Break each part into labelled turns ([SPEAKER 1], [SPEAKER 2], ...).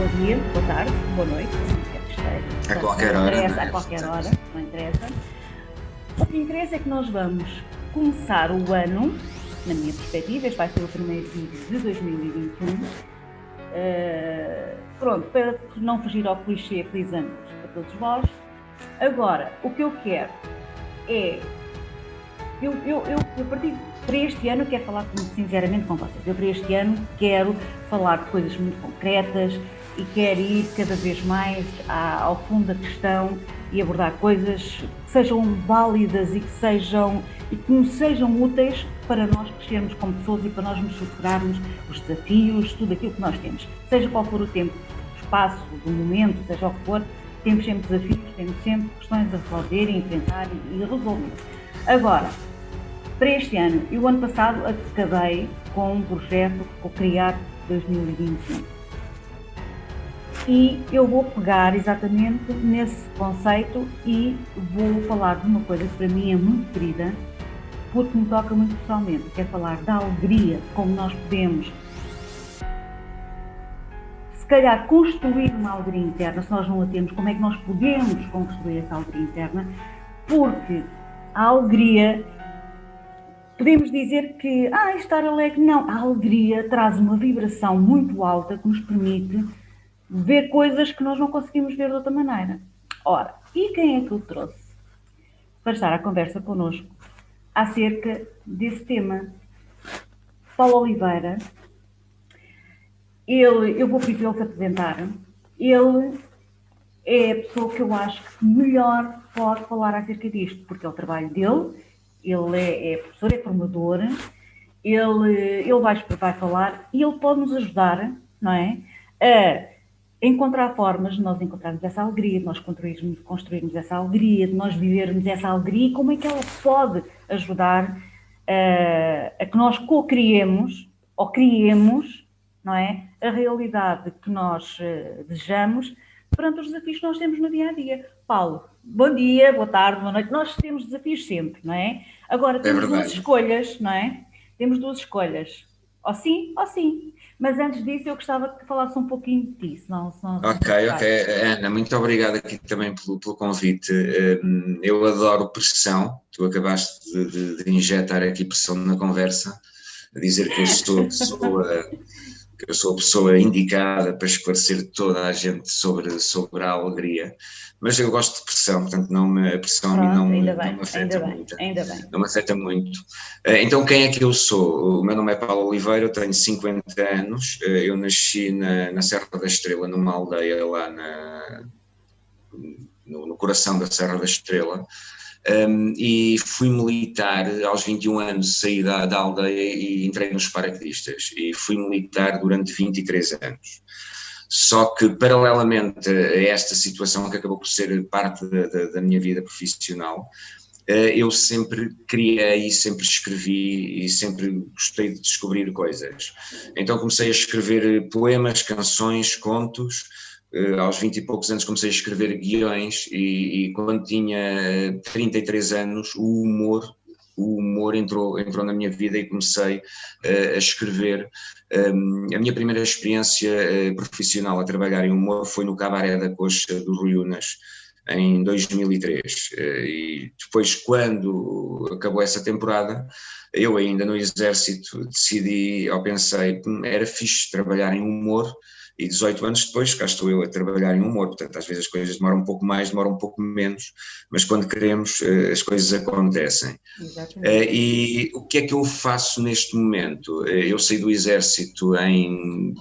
[SPEAKER 1] bom dia, boa tarde, boa noite, onde quer que esteja.
[SPEAKER 2] A qualquer hora.
[SPEAKER 1] Não interessa, a qualquer hora, não interessa. O que interessa é que nós vamos começar o ano, na minha perspectiva, este vai ser o primeiro vídeo de 2021. Pronto, para não fugir ao clichê, feliz ano para todos vós. Agora, o que eu quero é... Eu a partir para este ano, quero falar sinceramente com vocês. Eu para este ano quero falar de coisas muito concretas e quero ir cada vez mais ao fundo da questão e abordar coisas que sejam válidas e que nos sejam úteis para nós crescermos como pessoas e para nós nos superarmos os desafios, tudo aquilo que nós temos. Seja qual for o tempo, o espaço, o momento, seja o que for, temos sempre desafios, temos sempre questões a resolver, a enfrentar e a resolver. Agora, para este ano, e o ano passado acabei com um projeto que vou criar 2021. E eu vou pegar exatamente nesse conceito e vou falar de uma coisa que para mim é muito querida, porque me toca muito pessoalmente. Quero falar da alegria, como nós podemos, se calhar, construir uma alegria interna. Se nós não a temos, como é que nós podemos construir essa alegria interna? Porque a alegria... Podemos dizer que, estar alegre, não. A alegria traz uma vibração muito alta que nos permite ver coisas que nós não conseguimos ver de outra maneira. Ora, e quem é que eu trouxe para estar à conversa connosco acerca desse tema? Paulo Oliveira. Eu vou pedir para ele se apresentar. Ele é a pessoa que eu acho que melhor pode falar acerca disto, porque é o trabalho dele. Ele é professor, é formador, ele vai falar e ele pode nos ajudar, não é? A encontrar formas de nós encontrarmos essa alegria, de nós construirmos essa alegria, de nós vivermos essa alegria e como é que ela pode ajudar a que nós co-criemos ou criemos, não é? A realidade que nós desejamos perante os desafios que nós temos no dia-a-dia. Paulo, bom dia, boa tarde, boa noite. Nós temos desafios sempre, não é? Agora, temos duas escolhas, não é? Temos duas escolhas. Ou sim, ou sim. Mas antes disso, eu gostava que falasse um pouquinho de ti.
[SPEAKER 2] Ok. Ana, muito obrigado aqui também pelo convite. Eu adoro pressão. Tu acabaste de injetar aqui pressão na conversa, a dizer que eu sou a pessoa indicada para esclarecer toda a gente sobre a alegria, mas eu gosto de pressão, portanto a pressão a mim não me afeta muito.
[SPEAKER 1] Ainda bem.
[SPEAKER 2] Não me afeta muito. Então quem é que eu sou? O meu nome é Paulo Oliveira, eu tenho 50 anos, eu nasci na Serra da Estrela, numa aldeia lá no coração da Serra da Estrela. E fui militar aos 21 anos, saí da aldeia e entrei nos paraquedistas e fui militar durante 23 anos. Só que paralelamente a esta situação que acabou por ser parte da minha vida profissional, eu sempre criei, sempre escrevi e sempre gostei de descobrir coisas. Então comecei a escrever poemas, canções, contos. Aos 20 e poucos anos comecei a escrever guiões e quando tinha 33 anos o humor entrou na minha vida e comecei a escrever. A minha primeira experiência profissional a trabalhar em humor foi no Cabaré da Coxa do Rui Unas, em 2003. E depois, quando acabou essa temporada, eu ainda no Exército pensei, era fixe trabalhar em humor. E 18 anos depois, cá estou eu a trabalhar em humor, portanto às vezes as coisas demoram um pouco mais, demoram um pouco menos, mas quando queremos as coisas acontecem. E o que é que eu faço neste momento? Eu saí do Exército em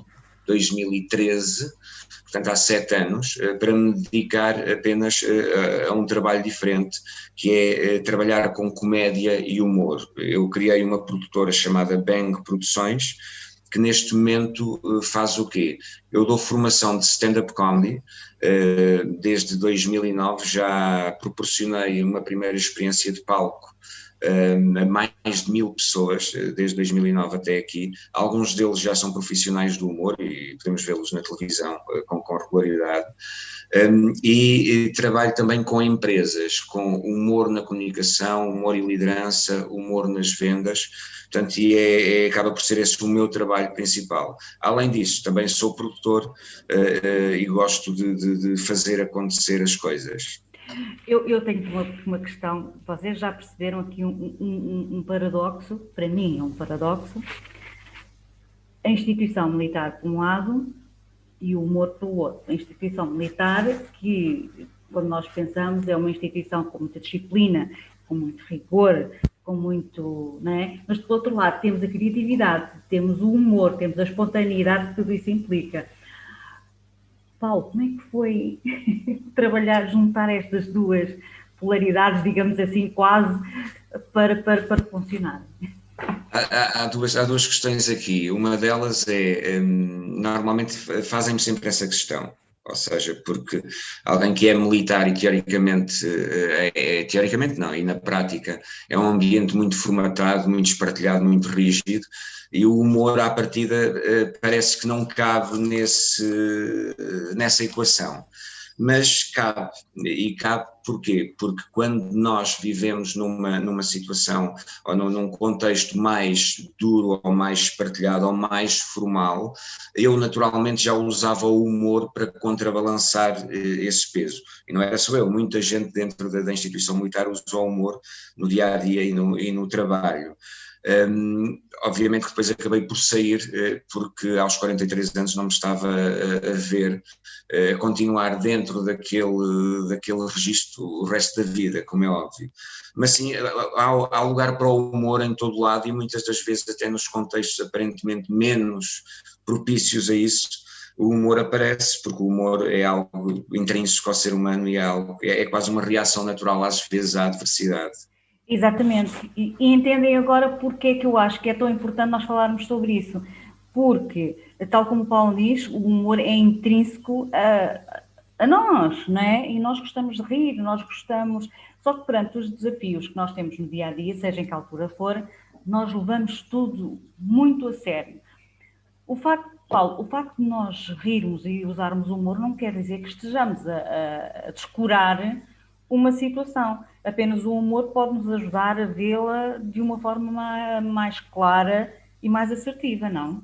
[SPEAKER 2] 2013, portanto há 7 anos, para me dedicar apenas a um trabalho diferente, que é trabalhar com comédia e humor. Eu criei uma produtora chamada Bang Produções, que neste momento faz o quê? Eu dou formação de stand-up comedy, desde 2009 já proporcionei uma primeira experiência de palco a mais de 1000 pessoas, desde 2009 até aqui. Alguns deles já são profissionais do humor e podemos vê-los na televisão com regularidade. E trabalho também com empresas, com humor na comunicação, humor e liderança, humor nas vendas. Portanto, acaba por ser esse o meu trabalho principal. Além disso, também sou produtor interlocutor e gosto de fazer acontecer as coisas.
[SPEAKER 1] Eu tenho uma questão, vocês já perceberam aqui um paradoxo, para mim é um paradoxo, a instituição militar por um lado e o humor pelo outro. A instituição militar, que quando nós pensamos é uma instituição com muita disciplina, com muito rigor, com muito, não é? Mas do outro lado temos a criatividade, temos o humor, temos a espontaneidade que tudo isso implica. Paulo, como é que foi trabalhar, juntar estas duas polaridades, digamos assim, quase, para funcionar?
[SPEAKER 2] Há duas questões aqui. Uma delas é, normalmente fazem-me sempre essa questão, ou seja, porque alguém que é militar e teoricamente, teoricamente não, e na prática é um ambiente muito formatado, muito espartilhado, muito rígido, e o humor à partida parece que não cabe nessa equação. Mas cabe, e cabe porquê? Porque quando nós vivemos numa situação ou num contexto mais duro ou mais partilhado ou mais formal, eu naturalmente já usava o humor para contrabalançar esse peso. E não era só eu, muita gente dentro da instituição militar usou o humor no dia-a-dia e no trabalho. Obviamente que depois acabei por sair porque aos 43 anos não me estava a ver continuar dentro daquele registro o resto da vida, como é óbvio. Mas sim, há lugar para o humor em todo lado e muitas das vezes até nos contextos aparentemente menos propícios a isso, o humor aparece, porque o humor é algo intrínseco ao ser humano e é quase uma reação natural às vezes à adversidade.
[SPEAKER 1] Exatamente. E entendem agora porque é que eu acho que é tão importante nós falarmos sobre isso. Porque, tal como o Paulo diz, o humor é intrínseco a nós, não é? E nós gostamos de rir, nós gostamos... Só que perante os desafios que nós temos no dia-a-dia, seja em que altura for, nós levamos tudo muito a sério. Paulo, o facto de nós rirmos e usarmos o humor não quer dizer que estejamos a descurar uma situação. Apenas o humor pode nos ajudar a vê-la de uma forma mais clara e mais assertiva, não?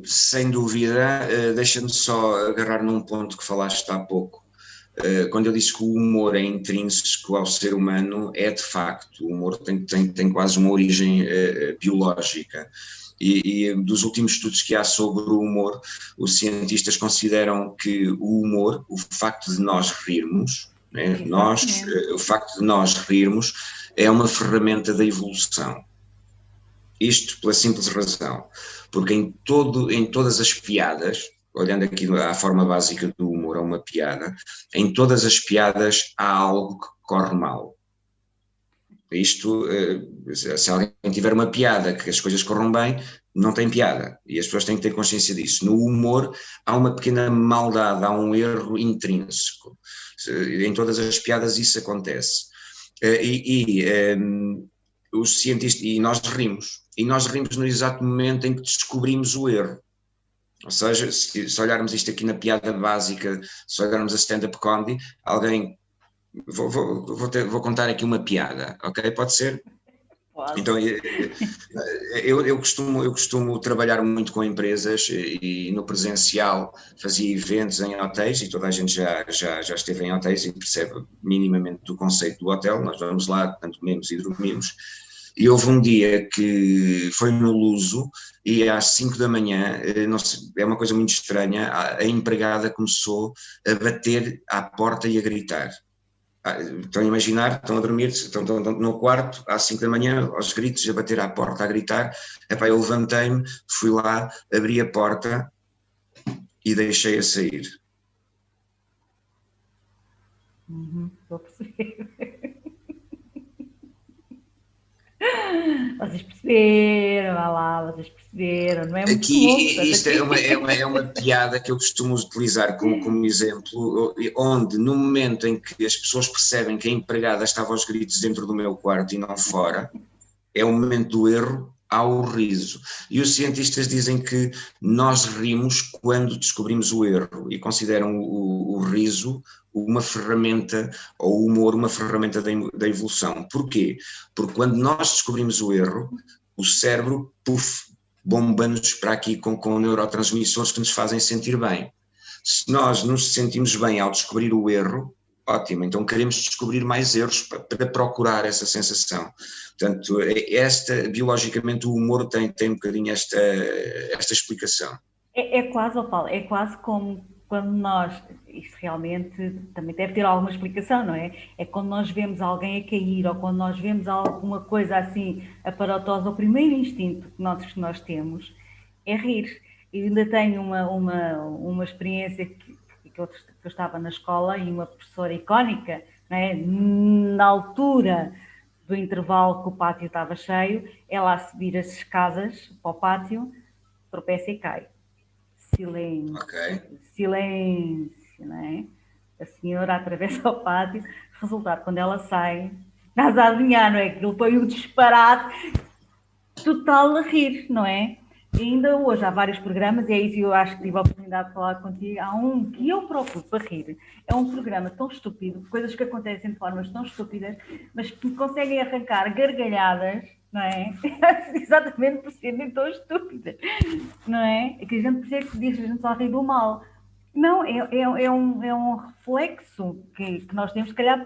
[SPEAKER 2] Sem dúvida, deixa-me só agarrar num ponto que falaste há pouco. Quando eu disse que o humor é intrínseco ao ser humano, é de facto, o humor tem quase uma origem biológica. E dos últimos estudos que há sobre o humor, os cientistas consideram que o humor, o facto de nós rirmos, né, o facto de nós rirmos é uma ferramenta da evolução. Isto pela simples razão, porque em todas as piadas, olhando aqui à forma básica do humor, a uma piada, em todas as piadas há algo que corre mal. Isto, se alguém tiver uma piada que as coisas corram bem, não tem piada, e as pessoas têm que ter consciência disso. No humor há uma pequena maldade, há um erro intrínseco. Em todas as piadas isso acontece. Os cientistas, e nós rimos no exato momento em que descobrimos o erro. Ou seja, se olharmos isto aqui na piada básica, se olharmos a stand-up comedy, alguém... Vou contar aqui uma piada, ok? Pode ser?
[SPEAKER 1] Claro.
[SPEAKER 2] Então, eu costumo trabalhar muito com empresas e no presencial fazia eventos em hotéis e toda a gente já esteve em hotéis e percebe minimamente do conceito do hotel. Nós vamos lá, tanto comemos e dormimos. E houve um dia que foi no Luso e às 5 da manhã, não sei, é uma coisa muito estranha, a empregada começou a bater à porta e a gritar. Estão a imaginar, estão a dormir, estão no quarto, às 5 da manhã, aos gritos, a bater à porta, a gritar. Epá, eu levantei-me, fui lá, abri a porta e deixei-a sair.
[SPEAKER 1] Estou a perceber. Vocês perceberam, vá lá, vocês perceberam, não é muito
[SPEAKER 2] aqui,
[SPEAKER 1] bom,
[SPEAKER 2] isto é uma piada que eu costumo utilizar como exemplo, onde no momento em que as pessoas percebem que a empregada estava aos gritos dentro do meu quarto e não fora, é o momento do erro, há o riso. E os cientistas dizem que nós rimos quando descobrimos o erro e consideram o riso uma ferramenta, ou o humor uma ferramenta da evolução. Porquê? Porque quando nós descobrimos o erro, o cérebro, bomba-nos para aqui com neurotransmissores que nos fazem sentir bem. Se nós nos sentimos bem ao descobrir o erro, ótimo, então queremos descobrir mais erros para procurar essa sensação. Portanto, biologicamente o humor tem um bocadinho esta explicação.
[SPEAKER 1] É quase, oh Paulo, é quase como quando nós, isso realmente também deve ter alguma explicação, não é? É quando nós vemos alguém a cair ou quando nós vemos alguma coisa assim aparatosa, o primeiro instinto que nós temos é rir. Eu ainda tenho uma experiência que eu estava na escola e uma professora icónica, não é? Na altura do intervalo que o pátio estava cheio, ela a subir as escadas para o pátio, tropeça e cai. Silêncio,
[SPEAKER 2] Okay.
[SPEAKER 1] Silêncio, não é? A senhora atravessa o pátio, resultado, quando ela sai, estás a adivinhar, não é? Aquilo foi um disparate total a rir, não é? E ainda hoje há vários programas, e é isso que eu acho que tive a oportunidade de falar contigo. Há um que eu procuro para rir. É um programa tão estúpido, coisas que acontecem de formas tão estúpidas, mas que conseguem arrancar gargalhadas, não é? Exatamente por serem tão estúpidas, não é? É que a gente percebe que diz, a gente só ri do mal. Não, é um reflexo que nós temos, se calhar,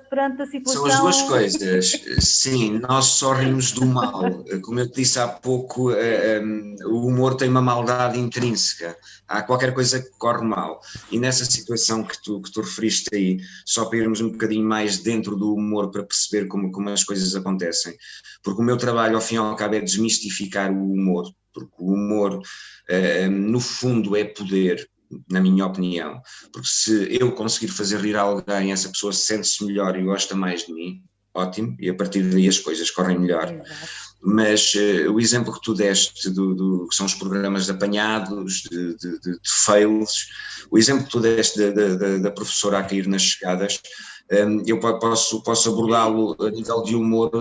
[SPEAKER 1] perante a situação.
[SPEAKER 2] São as duas coisas. Sim, nós só rimos do mal. Como eu te disse há pouco, o humor tem uma maldade intrínseca. Há qualquer coisa que corre mal. E nessa situação que tu referiste aí, só para irmos um bocadinho mais dentro do humor para perceber como as coisas acontecem. Porque o meu trabalho, ao fim e ao cabo, é desmistificar o humor. Porque o humor, no fundo, é poder, na minha opinião, porque se eu conseguir fazer rir alguém, essa pessoa sente-se melhor e gosta mais de mim, ótimo, e a partir daí as coisas correm melhor.
[SPEAKER 1] Exato.
[SPEAKER 2] Mas o exemplo que tu deste, que são os programas de apanhados, de fails, o exemplo que tu deste da professora a cair nas chegadas, eu posso abordá-lo a nível de humor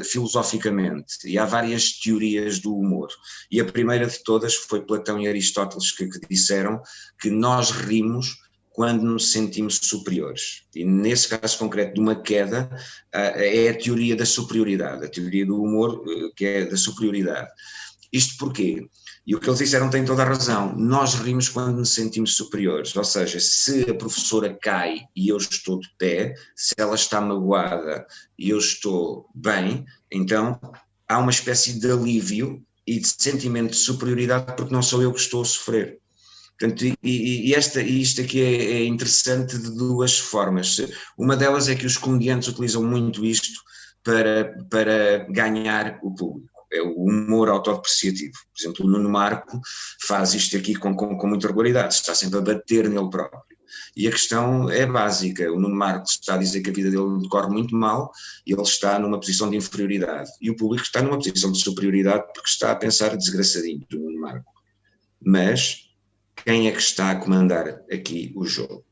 [SPEAKER 2] filosoficamente, e há várias teorias do humor, e a primeira de todas foi Platão e Aristóteles que disseram que nós rimos quando nos sentimos superiores, e nesse caso concreto de uma queda é a teoria da superioridade, a teoria do humor que é da superioridade. Isto porquê? E o que eles disseram tem toda a razão. Nós rimos quando nos sentimos superiores. Ou seja, se a professora cai e eu estou de pé, se ela está magoada e eu estou bem, então há uma espécie de alívio e de sentimento de superioridade porque não sou eu que estou a sofrer. Portanto, isto aqui é interessante de duas formas. Uma delas é que os comediantes utilizam muito isto para ganhar o público. É o humor autodepreciativo. Por exemplo, o Nuno Marco faz isto aqui com muita regularidade, está sempre a bater nele próprio. E a questão é básica, o Nuno Marco está a dizer que a vida dele corre muito mal e ele está numa posição de inferioridade. E o público está numa posição de superioridade porque está a pensar desgraçadinho do Nuno Marco. Mas quem é que está a comandar aqui o jogo?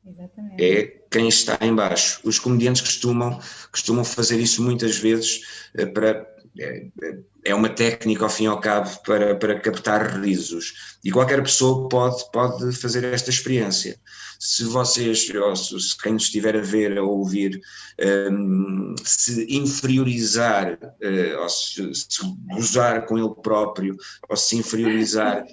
[SPEAKER 1] Exatamente.
[SPEAKER 2] É quem está em baixo. Os comediantes costumam fazer isso muitas vezes é uma técnica ao fim e ao cabo para captar risos, e qualquer pessoa pode fazer esta experiência. Se vocês, ou se quem nos estiver a ver, a ouvir, se inferiorizar, ou se gozar com ele próprio, ou se inferiorizar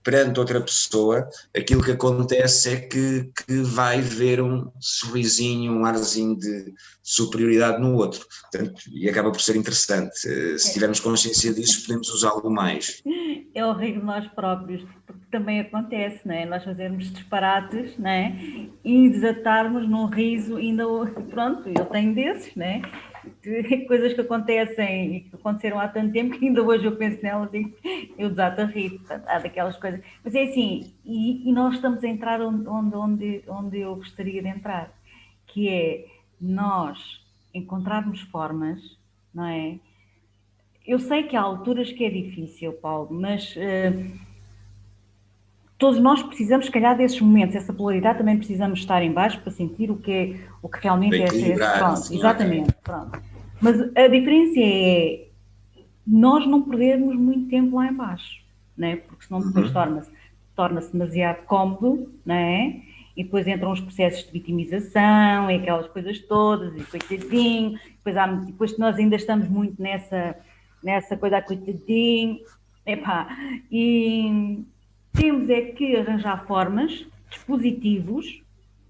[SPEAKER 2] perante outra pessoa, aquilo que acontece é que vai ver um sorrisinho, um arzinho de superioridade no outro. Portanto, e acaba por ser interessante. Se tivermos consciência disso, podemos usá-lo mais.
[SPEAKER 1] É o rir de nós próprios, porque também acontece, não é? Nós fazermos disparates, não é? E desatarmos num riso, ainda, pronto, eu tenho desses, não é? Coisas que acontecem e que aconteceram há tanto tempo que ainda hoje eu penso nelas e eu desato a rir. Portanto, há daquelas coisas. Mas é assim, e nós estamos a entrar onde eu gostaria de entrar, que é nós encontrarmos formas, não é? Eu sei que há alturas que é difícil, Paulo, mas todos nós precisamos, se calhar, desses momentos, essa polaridade também precisamos estar em baixo para sentir o que realmente é. Pronto, exatamente, pronto. Mas a diferença é nós não perdermos muito tempo lá em baixo, não é? Porque senão depois torna-se demasiado cómodo, não é? E depois entram os processos de vitimização e aquelas coisas todas, e coitadinho, depois nós ainda estamos muito nessa coisa, coitadinho, Epá, e temos é que arranjar formas, dispositivos,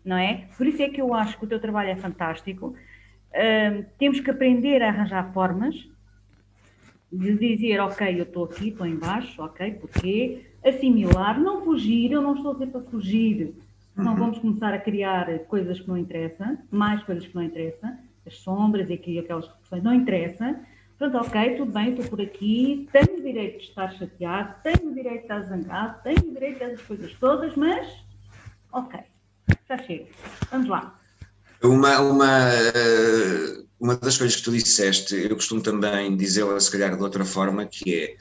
[SPEAKER 1] não é? Por isso é que eu acho que o teu trabalho é fantástico. Temos que aprender a arranjar formas de dizer, ok, eu estou aqui, estou em baixo, ok, porquê? Assimilar, não fugir, eu não estou a dizer para fugir, senão vamos começar a criar coisas que não interessam, mais coisas que não interessam, as sombras e aqui aquelas reflexões, não interessa. Pronto, ok, tudo bem, estou por aqui, tenho o direito de estar chateado, tenho o direito de estar zangado, tenho o direito dessas coisas todas, mas, ok, já chega. Vamos lá.
[SPEAKER 2] Uma das coisas que tu disseste, eu costumo também dizê-la se calhar de outra forma, que é,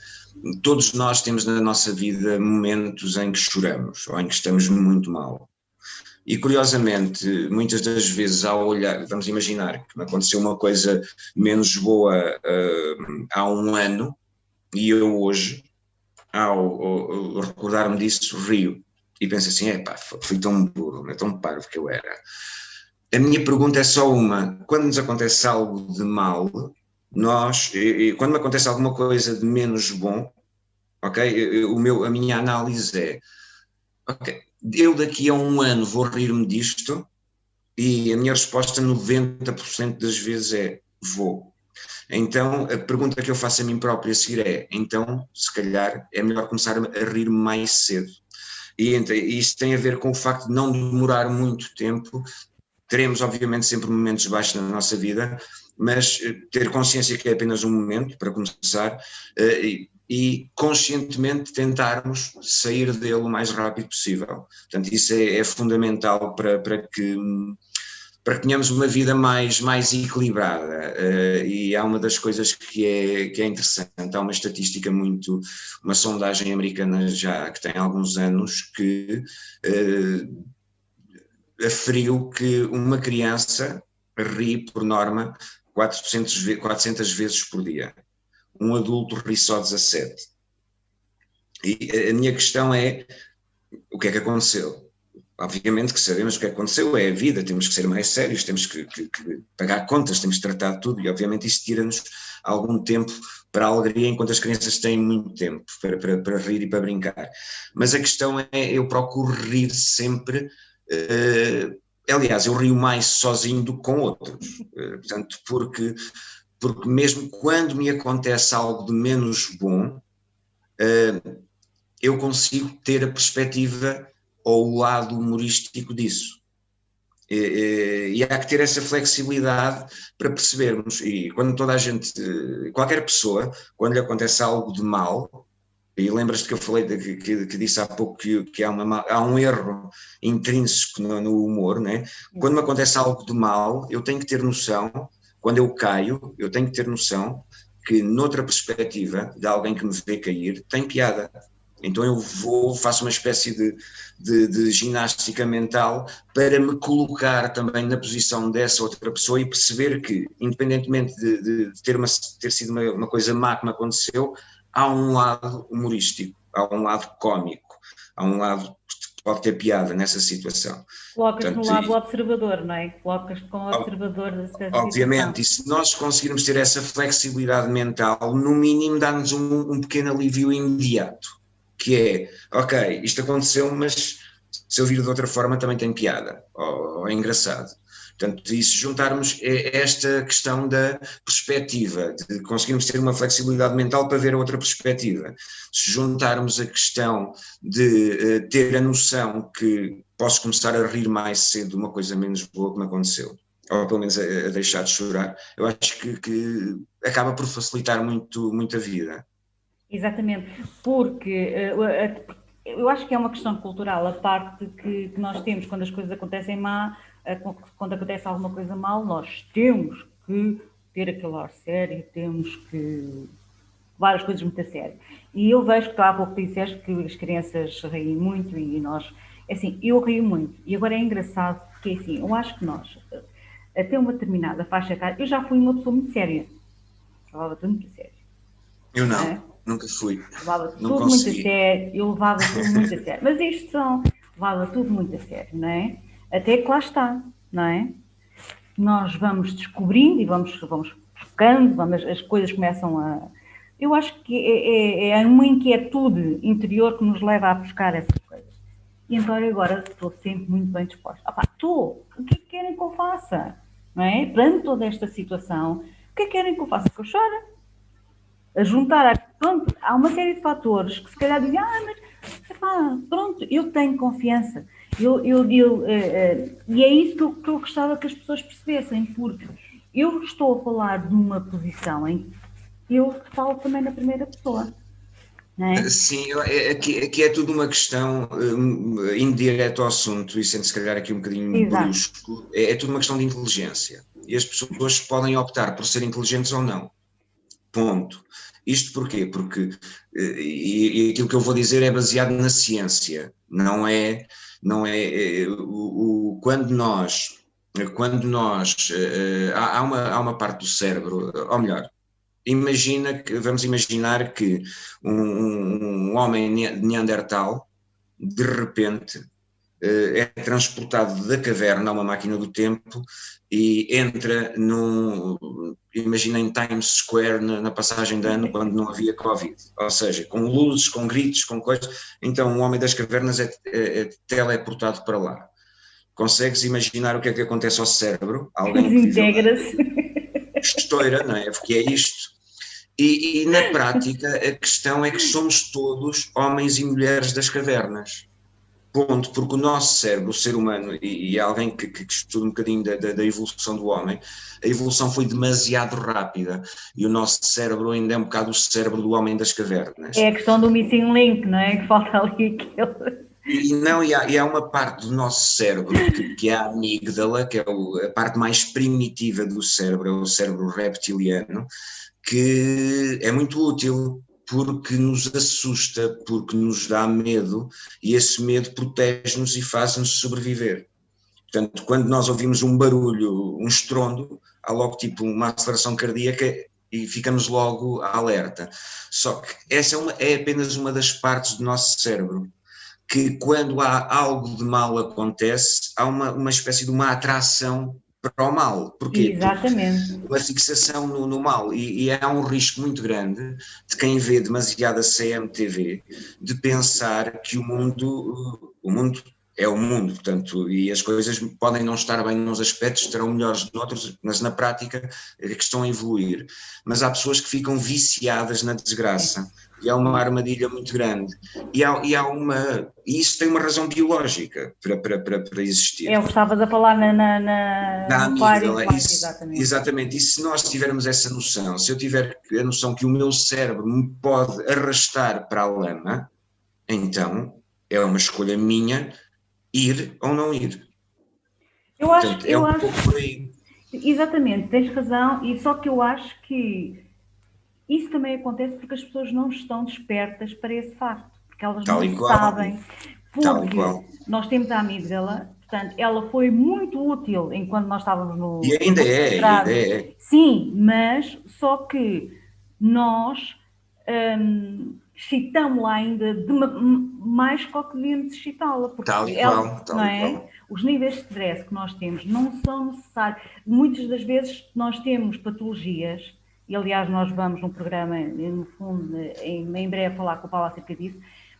[SPEAKER 2] todos nós temos na nossa vida momentos em que choramos, ou em que estamos muito mal. E curiosamente, muitas das vezes ao olhar, vamos imaginar que me aconteceu uma coisa menos boa há um ano, e eu hoje, ao recordar-me disso, rio. E penso assim, epá, fui tão burro, tão parvo que eu era. A minha pergunta é só uma: quando nos acontece algo de mal, quando me acontece alguma coisa de menos bom, ok? A minha análise é, ok, eu daqui a um ano vou rir-me disto, e a minha resposta 90% das vezes é vou. Então, a pergunta que eu faço a mim próprio a seguir é, então, se calhar, é melhor começar a rir mais cedo. E isso tem a ver com o facto de não demorar muito tempo. Teremos, obviamente, sempre momentos baixos na nossa vida, mas ter consciência que é apenas um momento, para começar, e conscientemente tentarmos sair dele o mais rápido possível. Portanto, isso é fundamental para que tenhamos uma vida mais equilibrada. E há uma das coisas que é interessante, há uma estatística uma sondagem americana já que tem alguns anos que aferiu que uma criança ri, por norma, 400 vezes por dia. Um adulto ri só 17. E a minha questão é, o que é que aconteceu? Obviamente que sabemos o que aconteceu, é a vida, temos que ser mais sérios, temos que pagar contas, temos que tratar de tudo, e obviamente isso tira-nos algum tempo para a alegria, enquanto as crianças têm muito tempo para rir e para brincar. Mas a questão é, eu procuro rir sempre, aliás, eu rio mais sozinho do que com outros, portanto, porque mesmo quando me acontece algo de menos bom, eu consigo ter a perspectiva ou o lado humorístico disso. E há que ter essa flexibilidade para percebermos, e quando toda a gente, qualquer pessoa, quando lhe acontece algo de mal, e lembras-te que eu falei, que disse há pouco que há um erro intrínseco no humor, né? Quando me acontece algo de mal, eu tenho que ter noção, quando eu caio, eu tenho que ter noção que noutra perspectiva, de alguém que me vê cair, tem piada. Então eu faço uma espécie de ginástica mental para me colocar também na posição dessa outra pessoa e perceber que, independentemente de ter sido uma coisa má que me aconteceu, há um lado humorístico, há um lado cómico, há um lado que pode ter piada nessa situação.
[SPEAKER 1] Colocas-te no lado observador, não é? Colocas-te como observador da situação.
[SPEAKER 2] Obviamente, e se nós conseguirmos ter essa flexibilidade mental, no mínimo dá-nos um pequeno alívio imediato. Que é, ok, isto aconteceu, mas se eu vir de outra forma também tem piada, ou é engraçado. Portanto, e se juntarmos esta questão da perspectiva, de conseguirmos ter uma flexibilidade mental para ver a outra perspectiva, se juntarmos a questão de ter a noção que posso começar a rir mais cedo de uma coisa menos boa que me aconteceu, ou pelo menos a deixar de chorar, eu acho que acaba por facilitar muito a vida.
[SPEAKER 1] Exatamente, porque eu acho que é uma questão cultural, a parte que nós temos quando as coisas acontecem quando acontece alguma coisa mal, nós temos que ter aquele ar sério, temos que levar as coisas muito a sério. E eu vejo que tu há pouco disseste que as crianças riem muito e nós, assim, eu rio muito. E agora é engraçado, porque assim, eu acho que nós, até uma determinada faixa etária, eu já fui uma pessoa muito séria, falava tudo muito sério.
[SPEAKER 2] Eu não. Nunca fui.
[SPEAKER 1] Levava tudo muito a sério, eu levava tudo muito a sério. Mas levava tudo muito a sério, não é? Até que lá está, não é? Nós vamos descobrindo e vamos focando, as coisas começam Eu acho que é uma inquietude interior que nos leva a buscar essas coisas. E então agora estou sempre muito bem disposta. Estou. O que é que querem que eu faça? Não é? Perante toda esta situação, o que é que querem que eu faça? Que eu chore? A juntar, pronto, há uma série de fatores que se calhar dizem, mas pronto, eu tenho confiança. E é isso que eu gostava que as pessoas percebessem, porque eu estou a falar de uma posição em que eu falo também na primeira pessoa. Não é?
[SPEAKER 2] Sim, aqui é tudo uma questão, indo direto ao assunto, e sendo se calhar aqui um bocadinho
[SPEAKER 1] Exato.
[SPEAKER 2] brusco, é tudo uma questão de inteligência. E as pessoas podem optar por ser inteligentes ou não. Ponto. Isto porquê? Porque, e aquilo que eu vou dizer é baseado na ciência, quando nós há uma parte do cérebro, ou melhor, vamos imaginar que um homem neandertal, de repente, é transportado da caverna a uma máquina do tempo e entra imagina em Times Square na passagem de ano, quando não havia Covid, ou seja, com luzes, com gritos, com coisas, então o homem das cavernas é teleportado para lá. Consegues imaginar o que é que acontece ao cérebro? Alguém que viveu lá
[SPEAKER 1] Desintegra-se.
[SPEAKER 2] estoura, não é? Porque é isto. E na prática a questão é que somos todos homens e mulheres das cavernas. Ponto, porque o nosso cérebro, o ser humano, e alguém que estuda um bocadinho da evolução do homem, a evolução foi demasiado rápida e o nosso cérebro ainda é um bocado o cérebro do homem das cavernas.
[SPEAKER 1] É a questão do missing link, não é? Que falta ali aquele.
[SPEAKER 2] E há uma parte do nosso cérebro, que é a amígdala, que é a parte mais primitiva do cérebro, é o cérebro reptiliano, que é muito útil porque nos assusta, porque nos dá medo, e esse medo protege-nos e faz-nos sobreviver. Portanto, quando nós ouvimos um barulho, um estrondo, há logo tipo uma aceleração cardíaca e ficamos logo alerta. Só que essa é apenas uma das partes do nosso cérebro, que quando há algo de mal acontece, há uma espécie de uma atração para o mal. Porquê? Porque
[SPEAKER 1] Exatamente.
[SPEAKER 2] uma fixação no mal, e há um risco muito grande de quem vê demasiada CMTV de pensar que o mundo é o mundo, portanto, e as coisas podem não estar bem nos aspectos, estarão melhores noutros, mas na prática é que estão a evoluir. Mas há pessoas que ficam viciadas na desgraça, e há uma armadilha muito grande. E isso tem uma razão biológica para existir.
[SPEAKER 1] Eu gostava de falar
[SPEAKER 2] Na
[SPEAKER 1] no aquário,
[SPEAKER 2] amígdala,
[SPEAKER 1] exatamente.
[SPEAKER 2] exatamente. E se nós tivermos essa noção, se eu tiver a noção que o meu cérebro me pode arrastar para a lama, então é uma escolha minha ir ou não ir.
[SPEAKER 1] Eu
[SPEAKER 2] Portanto,
[SPEAKER 1] acho,
[SPEAKER 2] é
[SPEAKER 1] eu
[SPEAKER 2] um
[SPEAKER 1] acho,
[SPEAKER 2] pouco por aí.
[SPEAKER 1] exatamente, tens razão, e só que eu acho que isso também acontece porque as pessoas não estão despertas para esse facto, porque elas
[SPEAKER 2] Tal
[SPEAKER 1] não
[SPEAKER 2] e qual,
[SPEAKER 1] sabem,
[SPEAKER 2] tal e
[SPEAKER 1] porque
[SPEAKER 2] qual.
[SPEAKER 1] nós temos a amígdala, portanto, ela foi muito útil enquanto nós estávamos
[SPEAKER 2] E ainda
[SPEAKER 1] concentrados.
[SPEAKER 2] é.
[SPEAKER 1] Sim, mas só que nós excitamos-la ainda mais do que devíamos excitá-la, porque
[SPEAKER 2] Tal e
[SPEAKER 1] ela,
[SPEAKER 2] qual,
[SPEAKER 1] não
[SPEAKER 2] tal e
[SPEAKER 1] é?
[SPEAKER 2] qual.
[SPEAKER 1] Os níveis de stress que nós temos não são necessários. Muitas das vezes nós temos patologias, e aliás nós vamos num programa, no fundo, em breve falar com o Paulo acerca disso,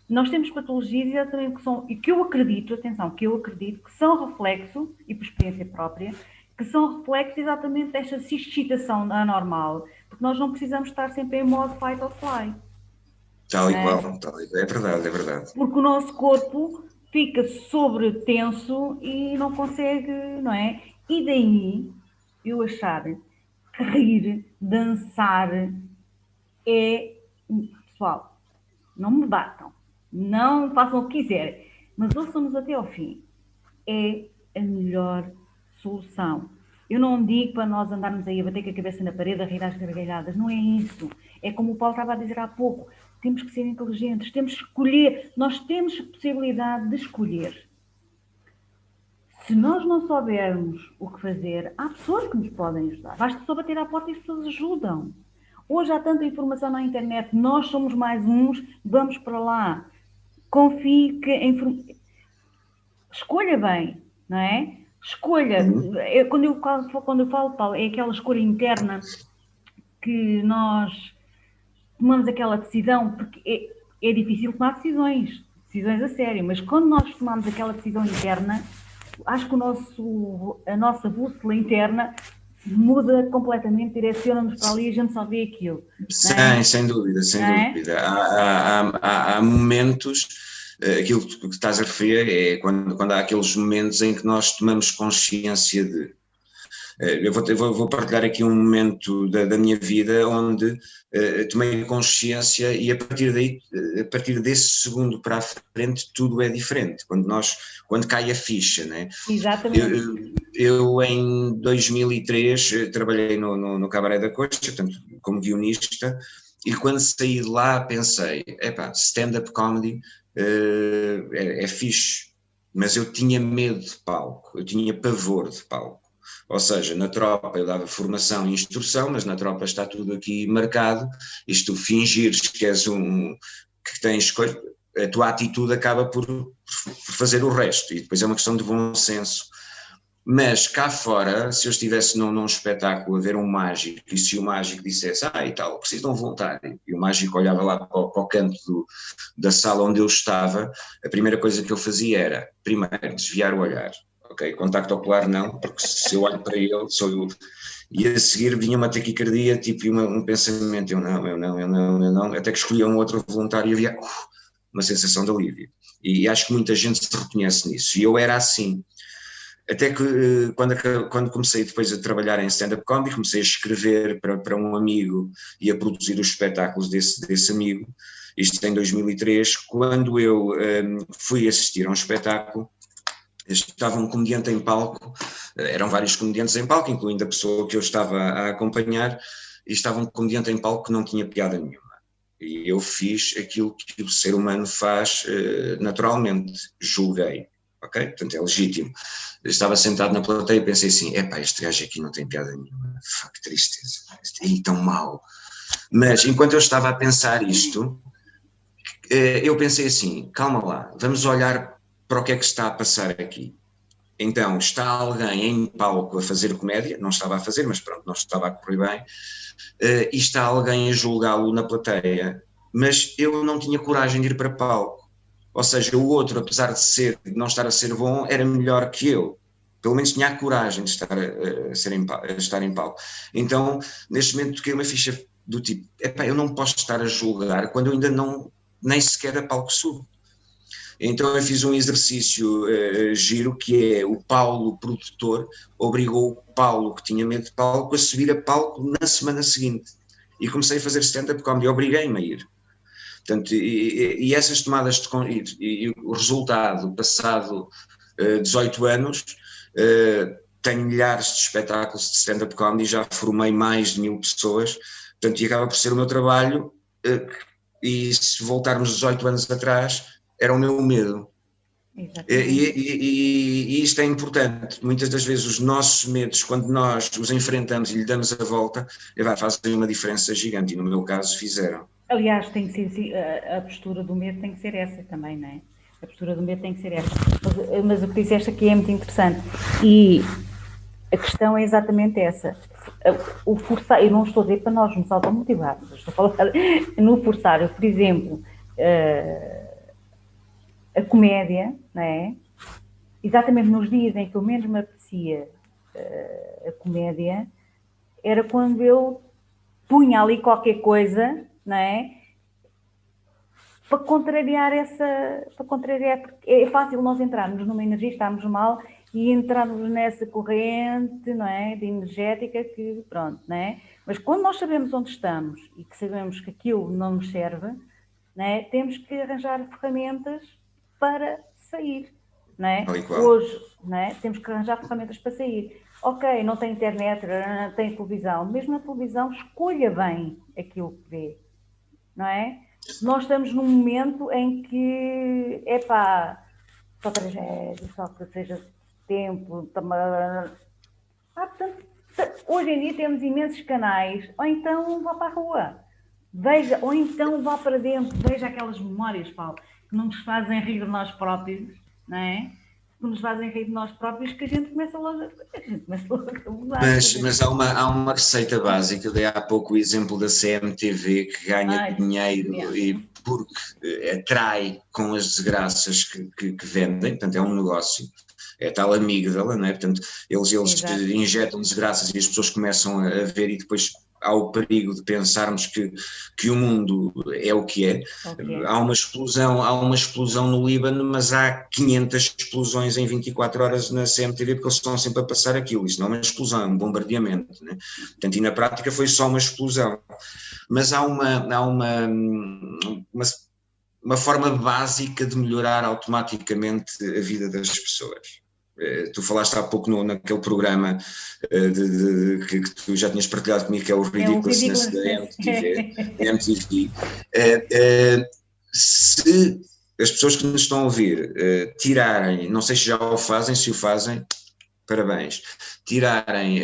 [SPEAKER 1] nós temos patologias exatamente que são, e que eu acredito, atenção, que eu acredito que são reflexo, e por experiência própria, que são reflexo exatamente desta excitação anormal, porque nós não precisamos estar sempre em modo fight or flight.
[SPEAKER 2] Tal e
[SPEAKER 1] Né?
[SPEAKER 2] qual, tal e qual. É verdade, é verdade.
[SPEAKER 1] Porque o nosso corpo fica sobretenso e não consegue, não é? E daí eu achar que rir, dançar é. Pessoal, não me batam, não façam o que quiserem, mas ouçam-nos até ao fim. É a melhor solução. Eu não digo para nós andarmos aí a bater com a cabeça na parede, a rir às gargalhadas, não é isso. É como o Paulo estava a dizer há pouco, temos que ser inteligentes, temos que escolher, nós temos a possibilidade de escolher. Se nós não soubermos o que fazer, há pessoas que nos podem ajudar. Basta só bater à porta e as pessoas ajudam. Hoje há tanta informação na internet, nós somos mais uns, vamos para lá. Confie que escolha bem, não é? Escolha. Quando eu falo, Paulo, é aquela escolha interna que nós tomamos aquela decisão, porque é difícil tomar decisões a sério, mas quando nós tomamos aquela decisão interna, acho que a nossa bússola interna muda completamente, direciona-nos para ali e a gente só vê aquilo.
[SPEAKER 2] Sem dúvida, sem dúvida. Há momentos, aquilo que estás a referir é quando há aqueles momentos em que nós tomamos consciência de. Eu vou partilhar aqui um momento da minha vida onde tomei consciência e a partir desse segundo para a frente tudo é diferente, quando cai a ficha, né?
[SPEAKER 1] Exatamente.
[SPEAKER 2] Eu em 2003 trabalhei no Cabaré da Coxa, portanto, como guionista, e quando saí de lá pensei, stand-up comedy é fixe, mas eu tinha medo de palco, eu tinha pavor de palco. Ou seja, na tropa eu dava formação e instrução, mas na tropa está tudo aqui marcado, e se tu fingires que que tens coisa, a tua atitude acaba por fazer o resto, e depois é uma questão de bom senso. Mas cá fora, se eu estivesse num espetáculo a ver um mágico, e se o mágico dissesse, e tal, preciso de um voluntário, e o mágico olhava lá para o canto da sala onde eu estava, a primeira coisa que eu fazia era, primeiro, desviar o olhar. Ok, contacto ocular não, porque se eu olho para ele, sou eu. E a seguir vinha uma taquicardia, tipo, um pensamento, eu não, até que escolhia um outro voluntário e havia uma sensação de alívio. E acho que muita gente se reconhece nisso. E eu era assim. Até que quando comecei depois a trabalhar em stand-up comedy, comecei a escrever para um amigo e a produzir os espetáculos desse amigo, isto em 2003, quando eu fui assistir a um espetáculo, estava um comediante em palco, eram vários comediantes em palco, incluindo a pessoa que eu estava a acompanhar, e estava um comediante em palco que não tinha piada nenhuma. E eu fiz aquilo que o ser humano faz naturalmente, julguei, ok? Portanto é legítimo. Eu estava sentado na plateia e pensei assim, este gajo aqui não tem piada nenhuma, que tristeza, é tão mau. Mas enquanto eu estava a pensar isto, eu pensei assim, calma lá, vamos olhar para o que é que está a passar aqui. Então, está alguém em palco a fazer comédia, não estava a fazer, mas pronto, não estava a correr bem, e está alguém a julgá-lo na plateia, mas eu não tinha coragem de ir para palco. Ou seja, o outro, apesar de não estar a ser bom, era melhor que eu. Pelo menos tinha a coragem de estar em palco. Então, neste momento, toquei uma ficha do tipo, eu não posso estar a julgar quando eu ainda nem sequer a palco subo. Então eu fiz um exercício giro, que é o Paulo, produtor, obrigou o Paulo, que tinha medo de palco, a subir a palco na semana seguinte. E comecei a fazer stand-up comedy, obriguei-me a ir. Portanto, e essas tomadas e o resultado, passado 18 anos, tenho milhares de espetáculos de stand-up comedy, já formei mais de 1000 pessoas, portanto, e acaba por ser o meu trabalho, e se voltarmos 18 anos atrás, era o meu medo. E isto é importante. Muitas das vezes os nossos medos, quando nós os enfrentamos e lhe damos a volta, fazem uma diferença gigante, e no meu caso fizeram.
[SPEAKER 1] Aliás, tem que ser, a postura do medo tem que ser essa também, não é? A postura do medo tem que ser essa. Mas o que disseste aqui é muito interessante. E a questão é exatamente essa. O forçar, eu não estou a dizer para nós nos automotivarmos, estou a falar no forçar, por exemplo, a comédia, não é? Exatamente nos dias em que eu menos me apetecia a comédia, era quando eu punha ali qualquer coisa, não é? Para contrariar porque é fácil nós entrarmos numa energia, estarmos mal e entrarmos nessa corrente, não é? De energética que, pronto, não é? Mas quando nós sabemos onde estamos e que sabemos que aquilo não nos serve, não é? Temos que arranjar ferramentas para sair, não é? Hoje, não é? Temos que arranjar ferramentas para sair. Ok, não tem internet, não tem televisão. Mesmo na televisão, escolha bem aquilo que vê, não é? Nós estamos num momento em que, só tragédia, só que seja tempo. Portanto, hoje em dia temos imensos canais, ou então vá para a rua, veja, ou então vá para dentro, veja aquelas memórias, Paulo, que não nos fazem rir de nós próprios, não é? nos fazem rir de nós próprios que a gente começa logo a mudar.
[SPEAKER 2] Mas há uma receita básica, dei há pouco o exemplo da CMTV que ganha dinheiro e porque atrai com as desgraças que vendem, portanto é um negócio, é tal amígdala, não é? Portanto eles injetam desgraças e as pessoas começam a ver e depois há o perigo de pensarmos que o mundo é o que é. Okay. Há uma explosão no Líbano, mas há 500 explosões em 24 horas na CMTV, porque eles estão sempre a passar aquilo. Isso não é uma explosão, é um bombardeamento, né? Portanto, e na prática foi só uma explosão. Mas há uma forma básica de melhorar automaticamente a vida das pessoas. Tu falaste há pouco naquele programa que tu já tinhas partilhado comigo, que é o Ridiculousness da MTV. Se as pessoas que nos estão a ouvir tirarem, não sei se já o fazem, se o fazem, parabéns, tirarem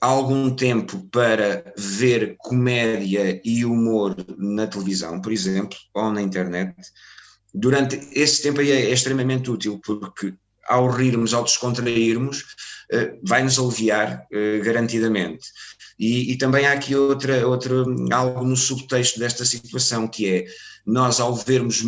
[SPEAKER 2] algum tempo para ver comédia e humor na televisão, por exemplo, ou na internet, durante esse tempo aí é extremamente útil, porque ao rirmos, ao descontrairmos, vai-nos aliviar garantidamente. E também há aqui algo no subtexto desta situação, que é nós, ao vermos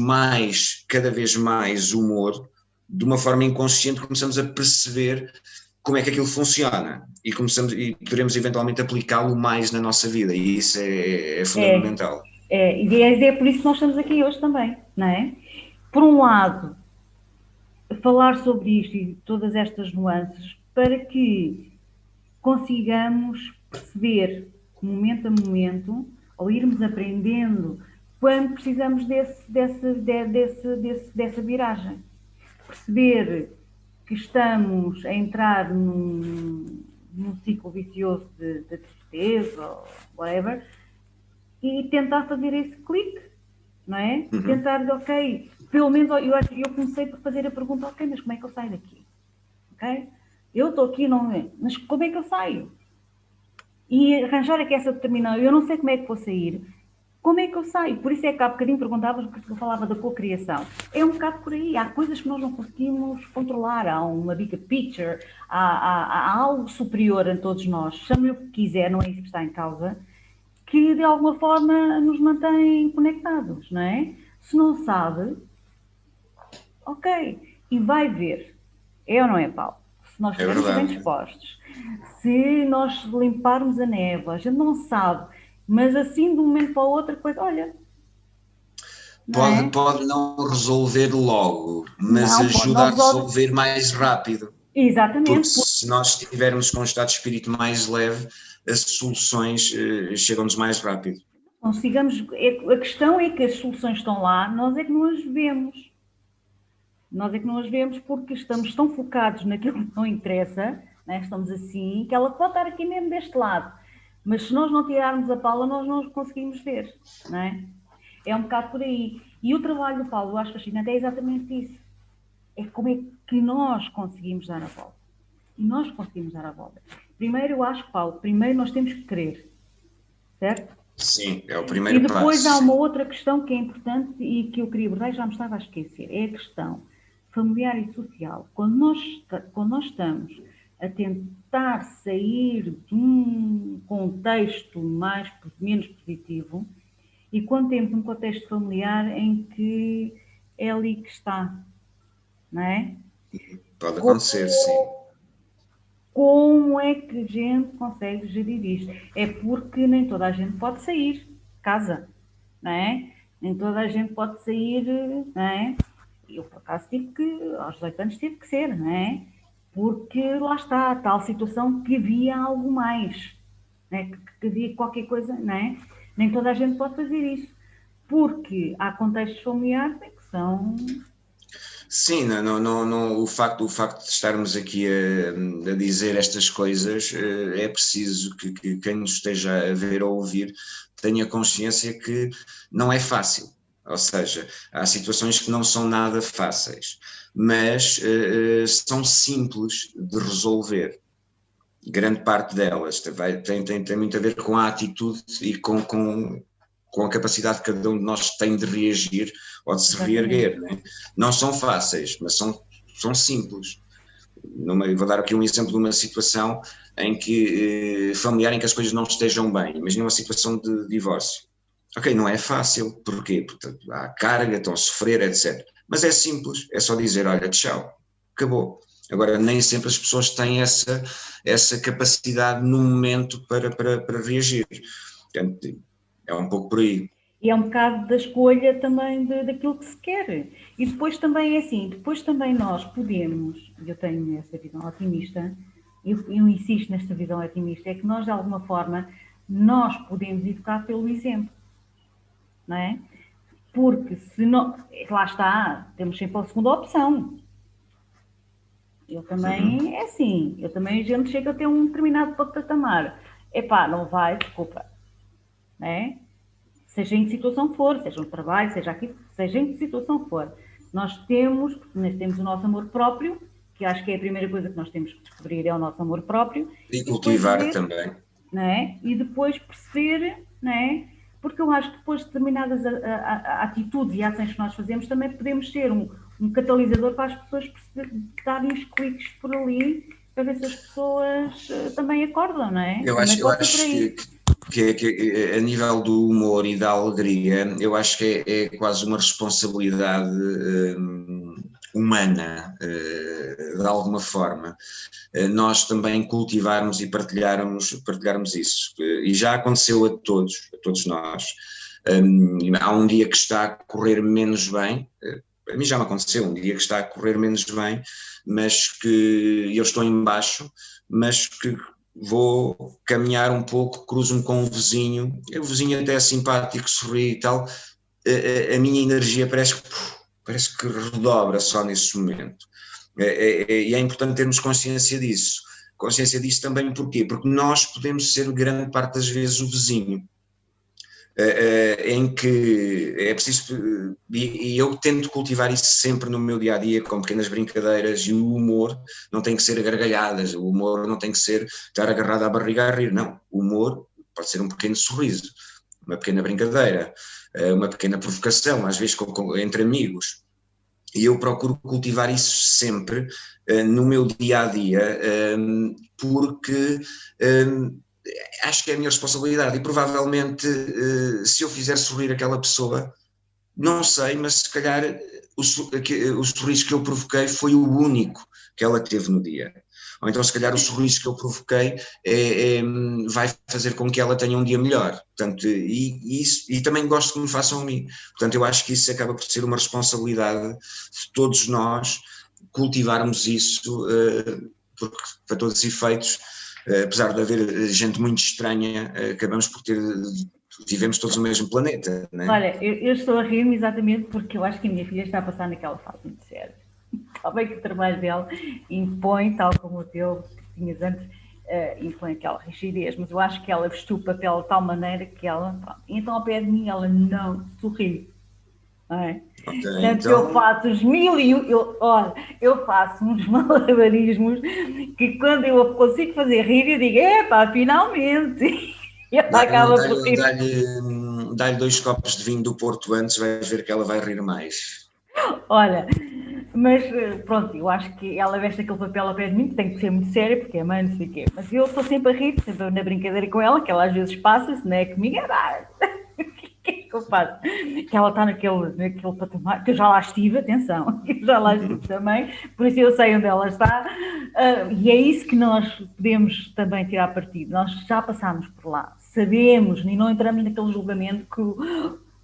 [SPEAKER 2] cada vez mais humor, de uma forma inconsciente, começamos a perceber como é que aquilo funciona e poderemos eventualmente aplicá-lo mais na nossa vida, e isso é fundamental.
[SPEAKER 1] E é por isso que nós estamos aqui hoje também, não é? Por um lado, falar sobre isto e todas estas nuances para que consigamos perceber momento a momento, ou irmos aprendendo quando precisamos dessa viragem. Perceber que estamos a entrar num ciclo vicioso de tristeza ou whatever, e tentar fazer esse clique, não é? Uhum. Tentar, ok, pelo menos eu comecei por fazer a pergunta, ok, mas como é que eu saio daqui? Ok? Eu estou aqui, não é? Mas como é que eu saio? E arranjar aqui essa determinação, eu não sei como é que vou sair, como é que eu saio? Por isso é que há bocadinho perguntavas, porque eu falava da cocriação. É um bocado por aí, há coisas que nós não conseguimos controlar, há uma bigger picture, há algo superior a todos nós, chame-lhe o que quiser, não é isso que está em causa, que de alguma forma nos mantém conectados, não é? Se não sabe, ok, e vai ver, é ou não é, Paulo? Se nós estivermos bem dispostos, se nós limparmos a névoa, a gente não sabe, mas assim de um momento para o outro, coisa, olha.
[SPEAKER 2] Pode não resolver logo, mas ajuda a resolver mais rápido.
[SPEAKER 1] Exatamente.
[SPEAKER 2] Porque se nós estivermos com um estado de espírito mais leve, as soluções chegam-nos mais rápido.
[SPEAKER 1] A questão é que as soluções estão lá, nós é que não as vemos. Nós é que não as vemos porque estamos tão focados naquilo que não interessa, né? Estamos assim, que ela pode estar aqui mesmo deste lado. Mas se nós não tirarmos a Paula, nós não conseguimos ver, não é? É um bocado por aí. E o trabalho do Paulo, eu acho fascinante, é exatamente isso. É como é que nós conseguimos dar a volta. E nós conseguimos dar a volta. Primeiro, eu acho, Paulo, primeiro nós temos que querer, certo?
[SPEAKER 2] Sim, é o primeiro passo.
[SPEAKER 1] E depois há uma outra questão que é importante e que eu queria abordar e já me estava a esquecer. É a questão familiar e social. Quando nós estamos a tentar sair de um contexto menos positivo e quando temos um contexto familiar em que é ali que está, não é?
[SPEAKER 2] Pode acontecer, sim.
[SPEAKER 1] Como é que a gente consegue gerir isto? É porque nem toda a gente pode sair de casa, não é? Nem toda a gente pode sair, não é? Eu, por acaso, aos 18 anos tive que ser, não é? Porque lá está, a tal situação que havia algo mais, né? que havia qualquer coisa, não é? Nem toda a gente pode fazer isso, porque há contextos familiares que são...
[SPEAKER 2] Sim, o facto de estarmos aqui a dizer estas coisas, é preciso que quem nos esteja a ver ou ouvir tenha consciência que não é fácil. Ou seja, há situações que não são nada fáceis, mas são simples de resolver. Grande parte delas tem muito a ver com a atitude e com a capacidade que cada um de nós tem de reagir ou de se reerguer. Não são fáceis, mas são simples. Vou dar aqui um exemplo de uma situação em que, familiar, em que as coisas não estejam bem. Imagina uma situação de divórcio. Ok, não é fácil. Porquê? Portanto, há carga, estão a sofrer, etc. Mas é simples, é só dizer, olha, tchau, acabou. Agora, nem sempre as pessoas têm essa capacidade no momento para reagir. Portanto, é um pouco por aí.
[SPEAKER 1] E é um bocado da escolha também daquilo que se quer. E depois também é assim, depois também nós podemos, eu tenho essa visão otimista, eu insisto nesta visão otimista, é que nós de alguma forma, nós podemos educar pelo exemplo, não é? Porque se não, lá está, temos sempre a segunda opção. Eu também, é assim, eu também a gente chega a ter um determinado patamar. Epá, não vai, desculpa, não é? Seja em que situação for, seja no trabalho, seja aqui, seja em que situação for. Nós temos o nosso amor próprio, que acho que é a primeira coisa que nós temos que descobrir, é o nosso amor próprio.
[SPEAKER 2] E cultivar
[SPEAKER 1] ver,
[SPEAKER 2] também.
[SPEAKER 1] Não é? E depois perceber, não é? Porque eu acho que depois de determinadas atitudes e ações que nós fazemos, também podemos ser um catalisador para as pessoas darem os cliques por ali, para ver se as pessoas também acordam, não é?
[SPEAKER 2] Eu acho que a nível do humor e da alegria, eu acho que é quase uma responsabilidade humana, de alguma forma, nós também cultivarmos e partilharmos isso. E já aconteceu a todos nós. Há um dia que está a correr menos bem, a mim já me aconteceu, um dia que está a correr menos bem, mas que eu estou em baixo, mas que vou caminhar um pouco, cruzo-me com um vizinho, o vizinho até é simpático, sorri e tal, a minha energia parece que redobra só nesse momento. E é importante termos consciência disso. Consciência disso também porquê? Porque nós podemos ser grande parte das vezes o vizinho. Em que é preciso, e eu tento cultivar isso sempre no meu dia-a-dia, com pequenas brincadeiras, e o humor não tem que ser gargalhadas, o humor não tem que ser estar agarrado à barriga a rir, não, o humor pode ser um pequeno sorriso, uma pequena brincadeira, uma pequena provocação, às vezes entre amigos, e eu procuro cultivar isso sempre no meu dia-a-dia, porque acho que é a minha responsabilidade e provavelmente se eu fizer sorrir aquela pessoa, não sei, mas se calhar o sorriso que eu provoquei foi o único que ela teve no dia. Ou então se calhar o sorriso que eu provoquei vai fazer com que ela tenha um dia melhor. Portanto, e também gosto que me façam a mim. Portanto, eu acho que isso acaba por ser uma responsabilidade de todos nós cultivarmos isso, porque para todos os efeitos, apesar de haver gente muito estranha, acabamos por vivemos todos no mesmo planeta, não é?
[SPEAKER 1] Olha, eu estou a rir-me exatamente porque eu acho que a minha filha está a passar naquela fase muito séria. Está bem que o trabalho dela impõe, tal como o teu que tinhas antes, impõe aquela rigidez, mas eu acho que ela vestiu o papel de tal maneira que ela, pronto, então ao pé de mim ela não sorri. Não é?
[SPEAKER 2] Okay,
[SPEAKER 1] portanto,
[SPEAKER 2] então...
[SPEAKER 1] eu faço os mil e eu faço uns malabarismos que quando eu consigo fazer rir, eu digo, epá, finalmente! E ela acaba por rir.
[SPEAKER 2] Dá-lhe 2 copos de vinho do Porto antes, vais ver que ela vai rir mais.
[SPEAKER 1] Olha, mas pronto, eu acho que ela veste aquele papel ao pé de mim, que tem que ser muito séria, porque é mãe, não sei o quê. Mas eu estou sempre a rir, sempre na brincadeira com ela, que ela às vezes passa-se, não é comigo, é dar. O que é que eu faço? Que ela está naquele patamar, que eu já lá estive, atenção, que eu já lá estive também, por isso eu sei onde ela está, e é isso que nós podemos também tirar partido. Nós já passámos por lá, sabemos, e não entramos naquele julgamento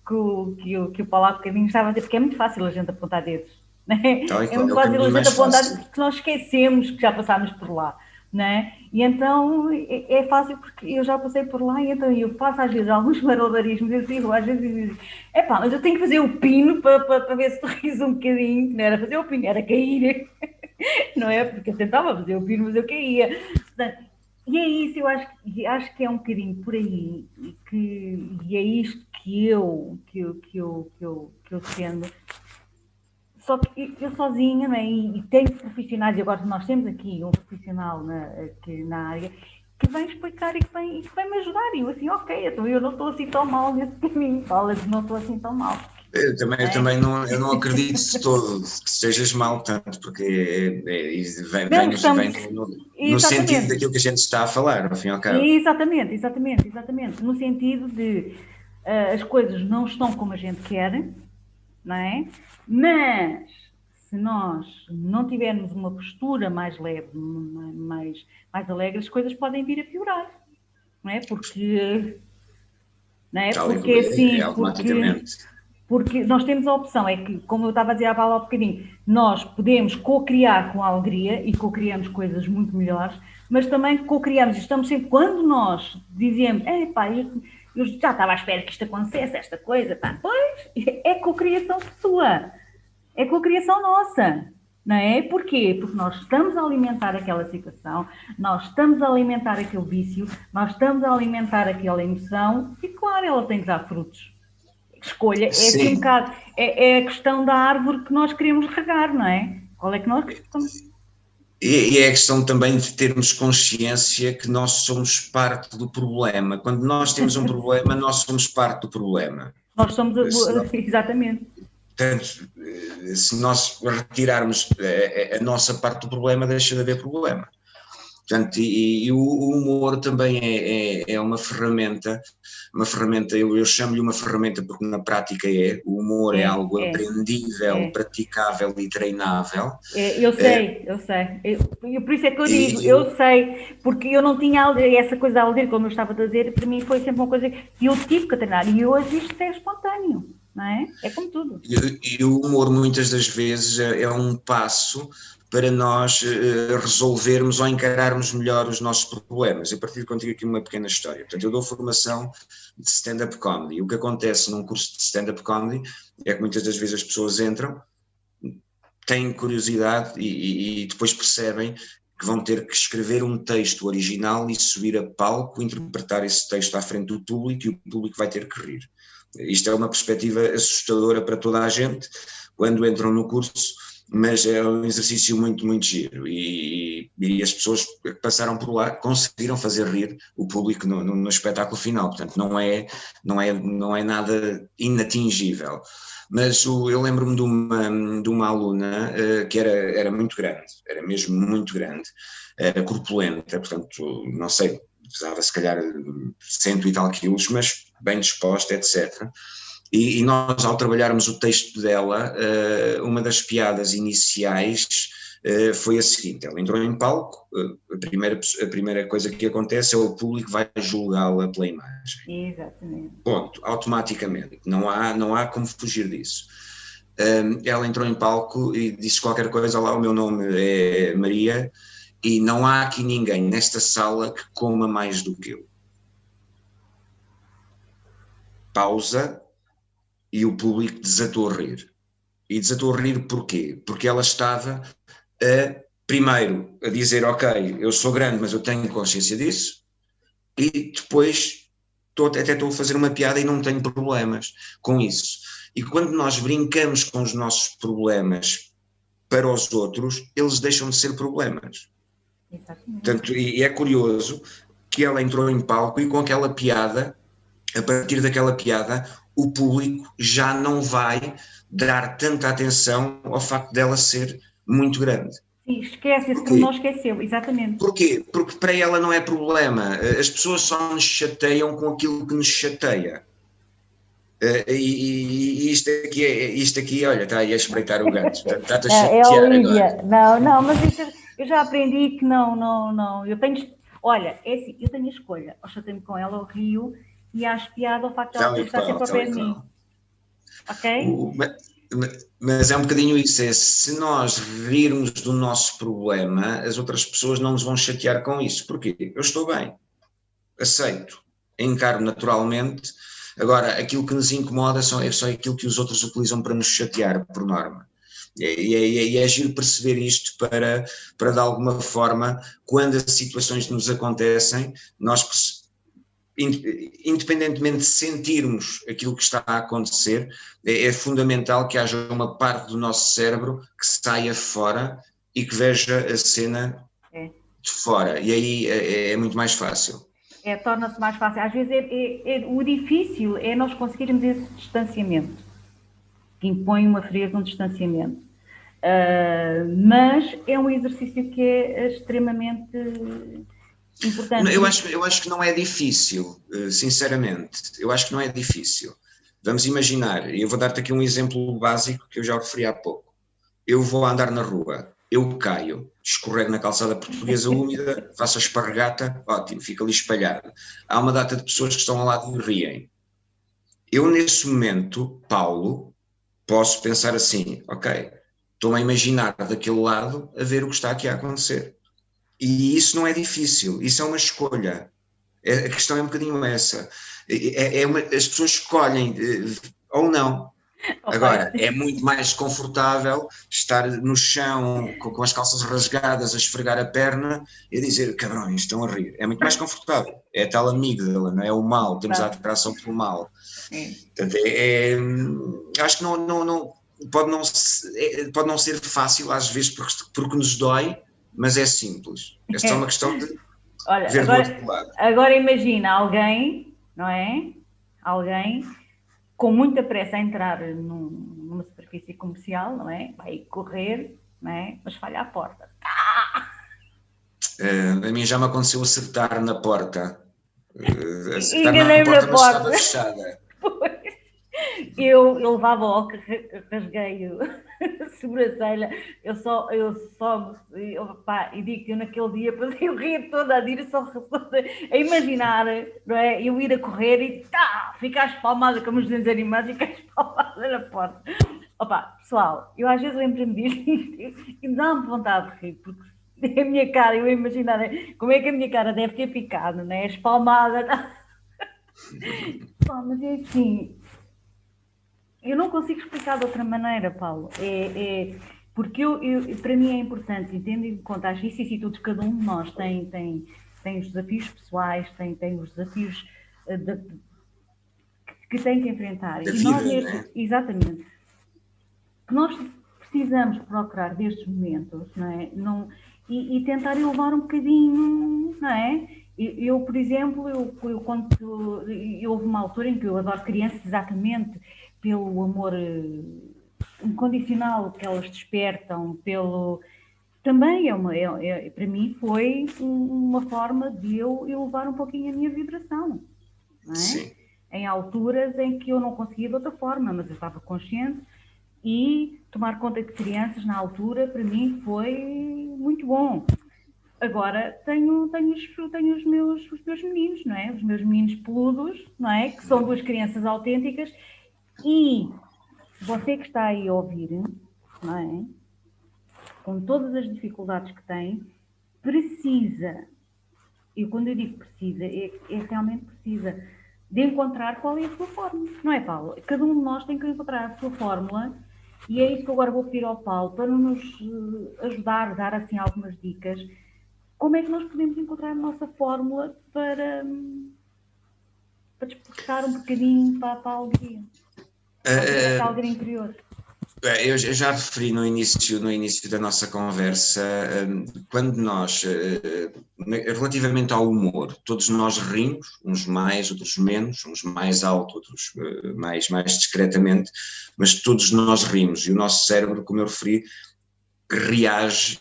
[SPEAKER 1] que o Paulo há bocadinho estava a dizer, porque é muito fácil a gente apontar dedos. Né? É muito fácil a gente apontar dedos porque nós esquecemos que já passámos por lá. Né? E então é fácil porque eu já passei por lá e então eu faço às vezes alguns malabarismos, eu digo, às vezes digo, epá, mas eu tenho que fazer o pino para ver se tu ris um bocadinho, não era fazer o pino, era cair, não é? Porque eu tentava fazer o pino, mas eu caía. E é isso, eu acho que é um bocadinho por aí, e é isto que eu defendo. Só que eu sozinha, né, e tenho profissionais, e agora nós temos aqui um profissional aqui na área, que vem explicar e que vem me ajudar. E eu assim, ok, então eu não estou assim tão mal nesse caminho, fala-se, não estou assim tão mal.
[SPEAKER 2] Eu também não, eu não acredito de todo que estejas mal tanto, porque
[SPEAKER 1] Não,
[SPEAKER 2] vem
[SPEAKER 1] estamos.
[SPEAKER 2] no sentido
[SPEAKER 1] Exatamente.
[SPEAKER 2] daquilo que a gente está a falar, ao fim e ao cabo.
[SPEAKER 1] Exatamente. No sentido de as coisas não estão como a gente quer, não é? Mas se nós não tivermos uma postura mais leve, mais alegre, as coisas podem vir a piorar, não é? Não é?
[SPEAKER 2] Tal e
[SPEAKER 1] Porque
[SPEAKER 2] qual
[SPEAKER 1] assim,
[SPEAKER 2] automaticamente.
[SPEAKER 1] porque nós temos a opção, é que, como eu estava a dizer há um bocadinho, nós podemos co-criar com a alegria e co-criamos coisas muito melhores, mas também co-criamos, estamos sempre, quando nós dizemos, pá, eu já estava à espera que isto acontecesse, esta coisa, pá, pois, é co-criação sua, é co-criação nossa, não é? Porquê? Porque nós estamos a alimentar aquela situação, nós estamos a alimentar aquele vício, nós estamos a alimentar aquela emoção e, claro, ela tem que dar frutos. Escolha é assim um
[SPEAKER 2] Sim,
[SPEAKER 1] bocado, é a questão da árvore que nós queremos regar, não é? Qual é que nós gostamos?
[SPEAKER 2] e é a questão também de termos consciência que nós somos parte do problema. Quando nós temos um problema, nós somos parte do problema.
[SPEAKER 1] Nós somos,
[SPEAKER 2] Se nós,
[SPEAKER 1] exatamente,
[SPEAKER 2] portanto, se nós retirarmos a nossa parte do problema, deixa de haver problema. Portanto, e o humor também é uma ferramenta, eu chamo-lhe uma ferramenta porque na prática o humor é
[SPEAKER 1] é,
[SPEAKER 2] algo
[SPEAKER 1] é,
[SPEAKER 2] aprendível,
[SPEAKER 1] é.
[SPEAKER 2] praticável e treinável.
[SPEAKER 1] Eu sei, eu sei. Por isso é que eu digo,
[SPEAKER 2] E
[SPEAKER 1] eu sei, porque eu não tinha essa coisa da aldeia, como eu estava a dizer, para mim foi sempre uma coisa que eu tive que treinar. E hoje isto é espontâneo, não é? É como tudo.
[SPEAKER 2] e o humor muitas das vezes é um passo para nós resolvermos ou encararmos melhor os nossos problemas. Eu partilho contigo aqui uma pequena história. Portanto, eu dou formação de stand-up comedy. O que acontece num curso de stand-up comedy é que muitas das vezes as pessoas entram, têm curiosidade e depois percebem que vão ter que escrever um texto original e subir a palco, interpretar esse texto à frente do público e o público vai ter que rir. Isto é uma perspectiva assustadora para toda a gente quando entram no curso, mas é um exercício muito, muito giro e as pessoas que passaram por lá conseguiram fazer rir o público no espetáculo final, portanto não é nada inatingível. Mas eu lembro-me de uma aluna que era muito grande, era mesmo muito grande, era corpulenta, portanto, não sei, pesava se calhar 100 e tal quilos, mas bem disposta, etc. E nós, ao trabalharmos o texto dela, uma das piadas iniciais foi a seguinte: ela entrou em palco, a primeira coisa que acontece é o público vai julgá-la pela imagem.
[SPEAKER 1] Exatamente.
[SPEAKER 2] Ponto, automaticamente, não há como fugir disso. Ela entrou em palco e disse qualquer coisa, lá o meu nome é Maria e não há aqui ninguém nesta sala que coma mais do que eu. Pausa e o público desatou a rir. E desatou a rir porquê? Porque ela estava primeiro a dizer, ok, eu sou grande, mas eu tenho consciência disso, e depois até estou a fazer uma piada e não tenho problemas com isso. E quando nós brincamos com os nossos problemas para os outros, eles deixam de ser problemas.
[SPEAKER 1] Exatamente.
[SPEAKER 2] Portanto, e é curioso que ela entrou em palco e com aquela piada, a partir daquela piada, o público já não vai dar tanta atenção ao facto dela ser muito grande.
[SPEAKER 1] Sim, esquece, esse pormenor esqueceu, exatamente.
[SPEAKER 2] Porquê? Porque para ela não é problema. As pessoas só nos chateiam com aquilo que nos chateia. E isto aqui, olha, está aí a espreitar o gato. Está-te a chatear
[SPEAKER 1] É a Olivia.
[SPEAKER 2] agora.
[SPEAKER 1] Não, mas isso, eu já aprendi que não. Eu tenho, olha, é assim, eu tenho a escolha. Ou chatei-me com ela, eu rio e acho piada ao facto de ela estar sempre ao pé de mim. Ok?
[SPEAKER 2] Mas é um bocadinho isso, se nós rirmos do nosso problema, as outras pessoas não nos vão chatear com isso. Porquê? Eu estou bem, aceito, encaro naturalmente. Agora, aquilo que nos incomoda é só aquilo que os outros utilizam para nos chatear, por norma. E é giro perceber isto para de alguma forma, quando as situações nos acontecem, nós, independentemente de sentirmos aquilo que está a acontecer, é fundamental que haja uma parte do nosso cérebro que saia fora e que veja a cena de fora. E aí é muito mais fácil.
[SPEAKER 1] Torna-se mais fácil. Às vezes o difícil é nós conseguirmos esse distanciamento. que impõe uma frieza, um distanciamento. Mas é um exercício que é extremamente importante.
[SPEAKER 2] Eu acho que não é difícil, sinceramente. Eu acho que não é difícil. Vamos imaginar, e eu vou dar-te aqui um exemplo básico que eu já referi há pouco. Eu vou andar na rua, eu caio, escorrego na calçada portuguesa úmida, faço a esparregata, ótimo, fica ali espalhado. Há uma data de pessoas que estão ao lado e riem. Eu, nesse momento, Paulo, posso pensar assim, ok, estou-me a imaginar daquele lado a ver o que está aqui a acontecer. E isso não é difícil, isso é uma escolha. A questão é um bocadinho essa. As pessoas escolhem ou não. Agora, é muito mais confortável estar no chão com as calças rasgadas, a esfregar a perna e a dizer, cabrões, estão a rir. É muito mais confortável. É a tal amígdala, não é o mal, temos a atração pelo mal. Portanto, acho que pode não ser fácil às vezes porque nos dói, mas é simples. É só uma questão de ver do outro lado.
[SPEAKER 1] Agora imagina alguém, não é? Alguém com muita pressa a entrar numa superfície comercial, não é? Vai correr, não é? Mas falha a porta.
[SPEAKER 2] A mim já me aconteceu acertar na porta.
[SPEAKER 1] Enganei-me na porta.
[SPEAKER 2] Mas estava fechada.
[SPEAKER 1] Eu levava o rasguei a sobrancelha, e digo que eu naquele dia eu ria toda a dia, a imaginar, não é? Eu ir a correr e ficar espalmada como os desenhos animados, ficar espalmada na porta. Opa, pessoal, eu às vezes lembro-me disto e dá-me vontade de rir, porque é a minha cara, eu imaginar como é que a minha cara deve ter ficado, não é? Espalmada. Mas é assim. Eu não consigo explicar de outra maneira, Paulo. Porque para mim é importante, tendo em conta as vicissitudes, cada um de nós tem os desafios pessoais, tem os desafios que tem que enfrentar.
[SPEAKER 2] Da vida, né?
[SPEAKER 1] Exatamente. Que nós precisamos procurar destes momentos, não é? E tentar elevar um bocadinho, não é? Eu, por exemplo, houve uma altura em que eu adoro crianças exatamente pelo amor incondicional que elas despertam, também para mim foi uma forma de eu elevar um pouquinho a minha vibração, não é?
[SPEAKER 2] Sim.
[SPEAKER 1] Em alturas em que eu não conseguia de outra forma, mas eu estava consciente e tomar conta de crianças na altura para mim foi muito bom. Agora tenho os meus meninos, não é? Os meus meninos peludos, não é? Que são duas crianças autênticas. E você que está aí a ouvir, não é? Com todas as dificuldades que tem, precisa, e quando eu digo precisa, é realmente precisa de encontrar qual é a sua fórmula, não é, Paulo? Cada um de nós tem que encontrar a sua fórmula e é isso que eu agora vou pedir ao Paulo para nos ajudar, dar assim algumas dicas. Como é que nós podemos encontrar a nossa fórmula para despertar um bocadinho para a alegria? Essa alegria interior.
[SPEAKER 2] Eu já referi no início da nossa conversa, quando nós, relativamente ao humor, todos nós rimos, uns mais, outros menos, uns mais alto, outros mais discretamente, mas todos nós rimos e o nosso cérebro, como eu referi, reage,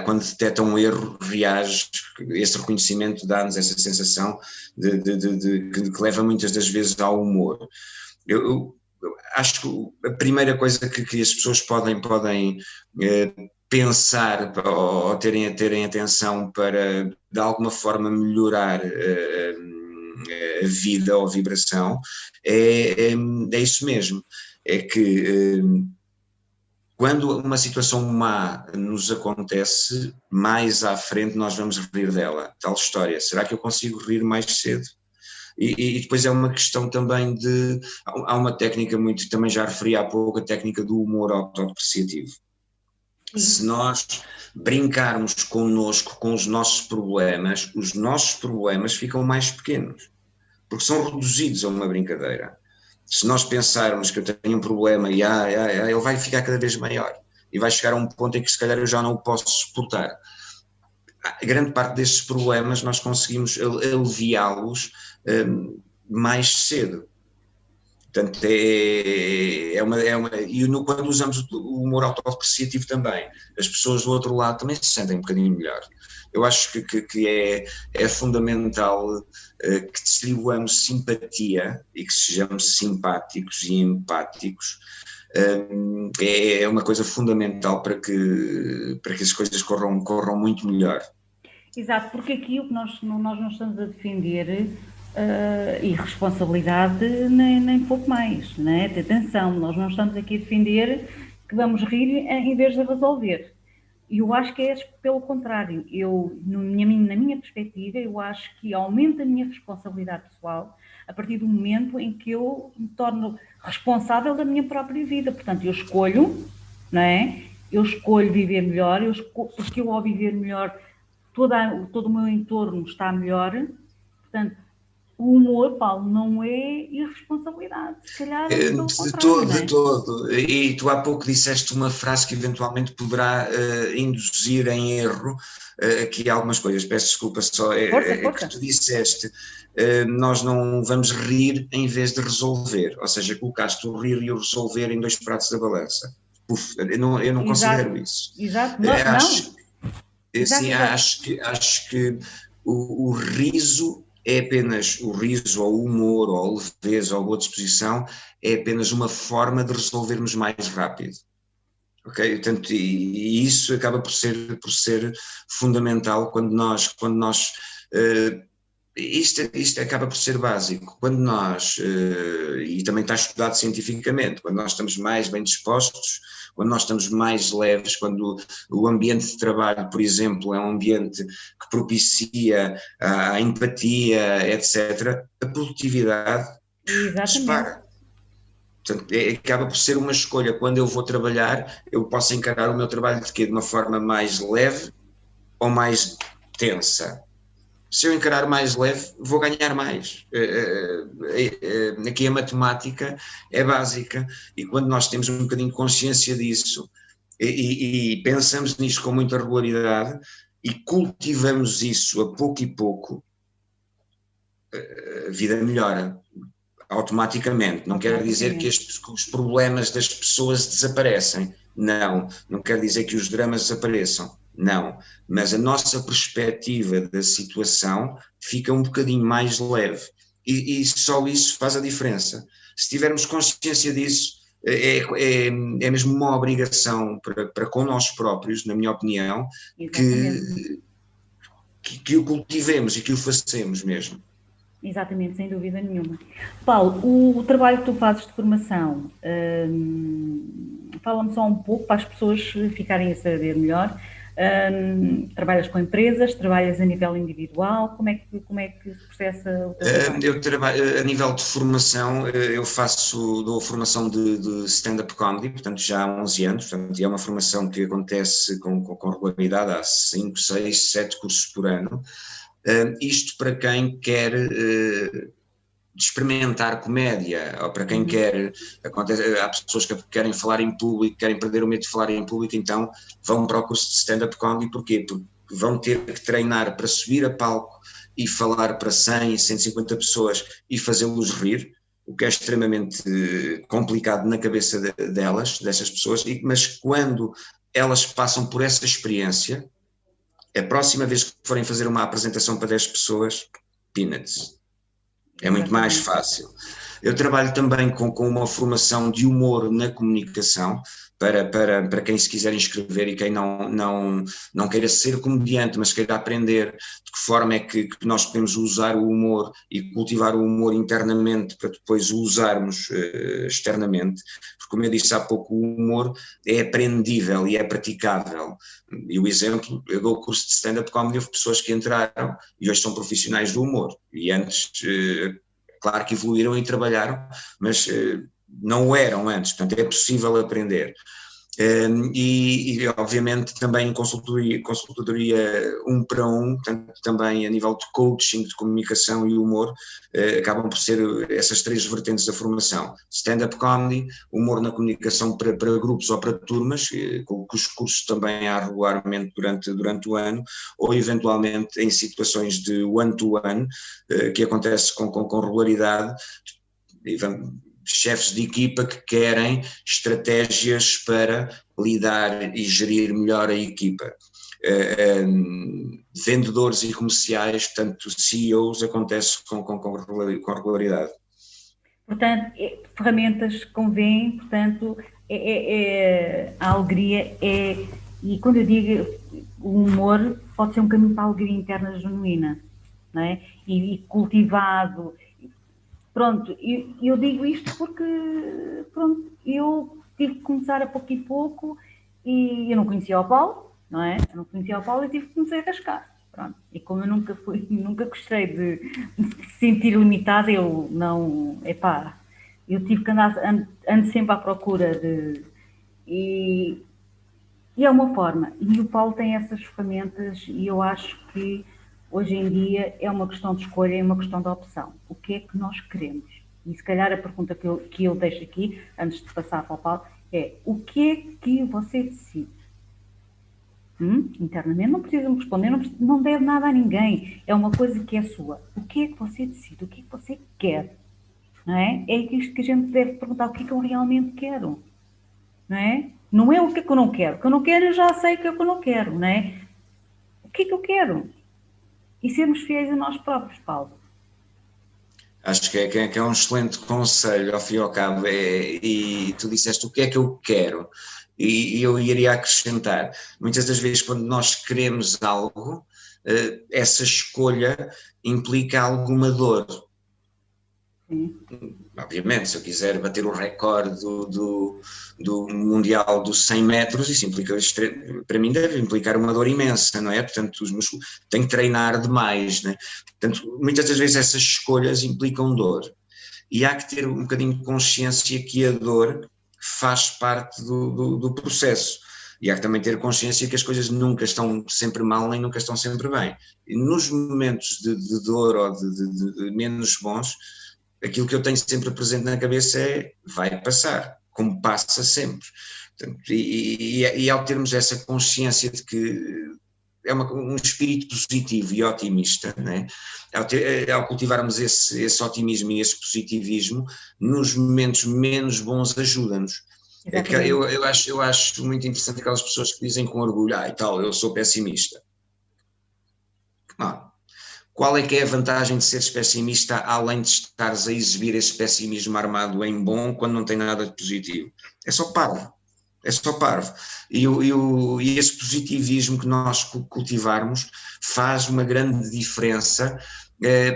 [SPEAKER 2] quando detecta um erro, reage, esse reconhecimento dá-nos essa sensação que leva muitas das vezes ao humor. Eu acho que a primeira coisa que as pessoas podem pensar ou terem atenção para de alguma forma melhorar a vida ou a vibração é isso mesmo, é que quando uma situação má nos acontece, mais à frente nós vamos rir dela, tal história, será que eu consigo rir mais cedo? E depois é uma questão também há uma técnica muito, também já referi há pouco, a técnica do humor autodepreciativo. Se nós brincarmos connosco, com os nossos problemas ficam mais pequenos, porque são reduzidos a uma brincadeira. Se nós pensarmos que eu tenho um problema e ele vai ficar cada vez maior e vai chegar a um ponto em que se calhar eu já não o posso suportar. A grande parte destes problemas nós conseguimos aliviá-los mais cedo. Portanto, quando usamos o humor autodepreciativo também, as pessoas do outro lado também se sentem um bocadinho melhor. Eu acho que é fundamental que distribuamos simpatia e que sejamos simpáticos e empáticos. É uma coisa fundamental para que as coisas corram muito melhor.
[SPEAKER 1] Exato, porque aqui o que nós não estamos a defender irresponsabilidade nem pouco mais, né? Atenção, nós não estamos aqui a defender que vamos rir em vez de resolver. E eu acho que é pelo contrário. Na minha perspectiva, eu acho que aumenta a minha responsabilidade pessoal a partir do momento em que eu me torno responsável da minha própria vida. Portanto, eu escolho, não é? Eu escolho viver melhor, porque eu ao viver melhor todo o meu entorno está melhor. Portanto, o humor, Paulo, não é irresponsabilidade, se calhar é pelo contrário,
[SPEAKER 2] de todo. E tu há pouco disseste uma frase que eventualmente poderá induzir em erro aqui algumas coisas. Peço desculpa, só
[SPEAKER 1] força.
[SPEAKER 2] que tu disseste, nós não vamos rir em vez de resolver, ou seja, colocaste o rir e o resolver em dois pratos da balança. Uf, eu não considero isso.
[SPEAKER 1] Exato,
[SPEAKER 2] Acho que o riso é apenas o riso, ou o humor, ou a leveza, ou a boa disposição, é apenas uma forma de resolvermos mais rápido. Ok? Portanto, e isso acaba por ser fundamental quando nós isto acaba por ser básico. Quando nós, e também está estudado cientificamente, quando nós estamos mais bem dispostos, quando nós estamos mais leves, quando o ambiente de trabalho, por exemplo, é um ambiente que propicia a empatia, etc., a produtividade dispara. Portanto, acaba por ser uma escolha. Quando eu vou trabalhar, eu posso encarar o meu trabalho de uma forma mais leve ou mais tensa. Se eu encarar mais leve, vou ganhar mais. Aqui a matemática é básica, e quando nós temos um bocadinho de consciência disso e pensamos nisso com muita regularidade e cultivamos isso a pouco e pouco, a vida melhora automaticamente. Não quer dizer que os problemas das pessoas desaparecem. Não quer dizer que os dramas desapareçam. Não, mas a nossa perspectiva da situação fica um bocadinho mais leve e só isso faz a diferença. Se tivermos consciência disso, é mesmo uma obrigação para com nós próprios, na minha opinião, que o cultivemos e que o façamos mesmo.
[SPEAKER 1] Exatamente, sem dúvida nenhuma. Paulo, o trabalho que tu fazes de formação, fala-me só um pouco para as pessoas ficarem a saber melhor. Trabalhas com empresas, trabalhas a nível individual, como é que se processa o teu trabalho?
[SPEAKER 2] Eu trabalho a nível de formação, eu dou formação de stand-up comedy, portanto já há 11 anos, portanto é uma formação que acontece com regularidade, há 5, 6, 7 cursos por ano, isto para quem quer experimentar comédia, ou para quem quer, há pessoas que querem falar em público, querem perder o medo de falar em público, então vão para o curso de stand-up comedy. Porquê? Porque vão ter que treinar para subir a palco e falar para 100, 150 pessoas e fazê-los rir, o que é extremamente complicado na cabeça dessas pessoas, mas quando elas passam por essa experiência, a próxima vez que forem fazer uma apresentação para 10 pessoas, peanuts. É muito mais fácil. Eu trabalho também com uma formação de humor na comunicação, para quem se quiser inscrever e quem não queira ser comediante, mas queira aprender de que forma é que nós podemos usar o humor e cultivar o humor internamente para depois o usarmos externamente, porque como eu disse há pouco, o humor é aprendível e é praticável. E o exemplo, eu dou o curso de stand-up comedy, houve pessoas que entraram e hoje são profissionais do humor, e antes, claro que evoluíram e trabalharam, mas não o eram antes, portanto é possível aprender. E obviamente também consultoria 1 para 1, também a nível de coaching, de comunicação e humor, acabam por ser essas 3 vertentes da formação: stand-up comedy, humor na comunicação para grupos ou para turmas, cujos cursos também há regularmente durante o ano, ou eventualmente em situações de one-to-one, que acontece com regularidade. chefes de equipa que querem estratégias para lidar e gerir melhor a equipa. Vendedores e comerciais, tanto CEOs, acontece com regularidade.
[SPEAKER 1] Portanto, ferramentas convêm, portanto, a alegria é, e quando eu digo o humor, pode ser um caminho para a alegria interna genuína, não é? E cultivado. Pronto, eu digo isto porque, pronto, eu tive que começar a pouco e pouco e eu não conhecia o Paulo, não é? Eu não conhecia o Paulo e tive que começar a rascar. Pronto. E como eu nunca gostei de sentir limitada, eu não, epá, eu tive que ando sempre à procura de, e é uma forma, e o Paulo tem essas ferramentas e eu acho que hoje em dia é uma questão de escolha, é uma questão de opção. O que é que nós queremos? E se calhar a pergunta que eu deixo aqui, antes de passar para o Paulo, é o que é que você decide? Internamente não precisa me responder, não deve nada a ninguém. É uma coisa que é sua. O que é que você decide? O que é que você quer? Não é? É isto que a gente deve perguntar, o que é que eu realmente quero? Não é? Não é o que é que eu não quero. O que eu não quero eu já sei que é o que eu não quero, não é? O que é que eu quero? E sermos fiéis a nós próprios, Paulo.
[SPEAKER 2] Acho que é um excelente conselho, ao fim e ao cabo, e tu disseste o que é que eu quero, e eu iria acrescentar, muitas das vezes quando nós queremos algo, essa escolha implica alguma dor.
[SPEAKER 1] Sim.
[SPEAKER 2] Obviamente, se eu quiser bater o recorde do Mundial dos 100 metros, isso implica, para mim deve implicar uma dor imensa, não é? Portanto, os músculos têm que treinar demais, não é? Portanto, muitas das vezes essas escolhas implicam dor. E há que ter um bocadinho de consciência que a dor faz parte do processo. E há que também ter consciência que as coisas nunca estão sempre mal, nem nunca estão sempre bem. E nos momentos de dor ou de menos bons, aquilo que eu tenho sempre presente na cabeça é vai passar, como passa sempre. Portanto, e ao termos essa consciência de que é um espírito positivo e otimista, né? Ao cultivarmos esse otimismo e esse positivismo, nos momentos menos bons ajuda-nos. Eu acho muito interessante aquelas pessoas que dizem com orgulho, e tal, eu sou pessimista. Não. Qual é que é a vantagem de seres pessimista, além de estares a exibir esse pessimismo armado em bom, quando não tem nada de positivo? É só parvo. É só parvo. E esse positivismo que nós cultivarmos faz uma grande diferença.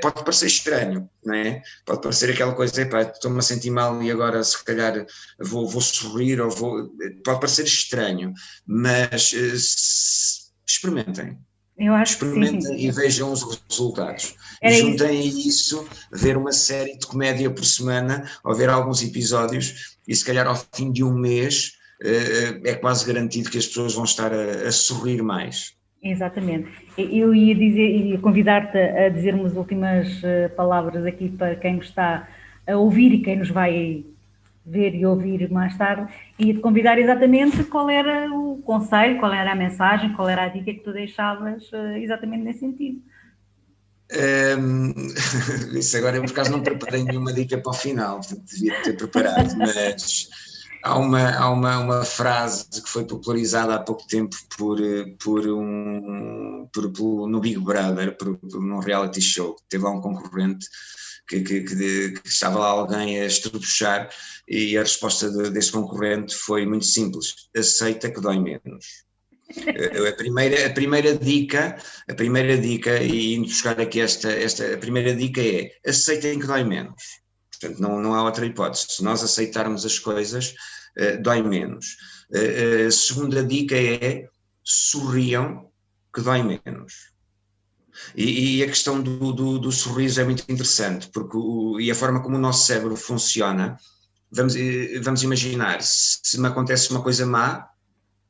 [SPEAKER 2] Pode parecer estranho, não é? Pode parecer aquela coisa, estou-me a sentir mal e agora se calhar vou sorrir, pode parecer estranho, mas experimentem.
[SPEAKER 1] Eu acho que
[SPEAKER 2] Experimentem
[SPEAKER 1] sim.
[SPEAKER 2] E vejam os resultados. E juntem isso, ver uma série de comédia por semana, ou ver alguns episódios, e se calhar ao fim de um mês é quase garantido que as pessoas vão estar a sorrir mais.
[SPEAKER 1] Exatamente. Eu ia convidar-te a dizer umas últimas palavras aqui para quem nos está a ouvir e quem nos vai ver e ouvir mais tarde, e te convidar exatamente qual era o conselho, qual era a mensagem, qual era a dica que tu deixavas exatamente nesse sentido.
[SPEAKER 2] Isso agora eu por acaso não preparei nenhuma dica para o final, devia ter preparado, mas há uma frase que foi popularizada há pouco tempo no Big Brother, num reality show. Teve lá um concorrente que estava lá alguém a estrupuchar, e a resposta desse concorrente foi muito simples: aceita que dói menos. A primeira dica, e indo buscar aqui a primeira dica é: aceitem que dói menos. Portanto, não há outra hipótese. Se nós aceitarmos as coisas, dói menos. A segunda dica é: sorriam que dói menos. E a questão do sorriso é muito interessante, porque e a forma como o nosso cérebro funciona, vamos imaginar, se me acontece uma coisa má,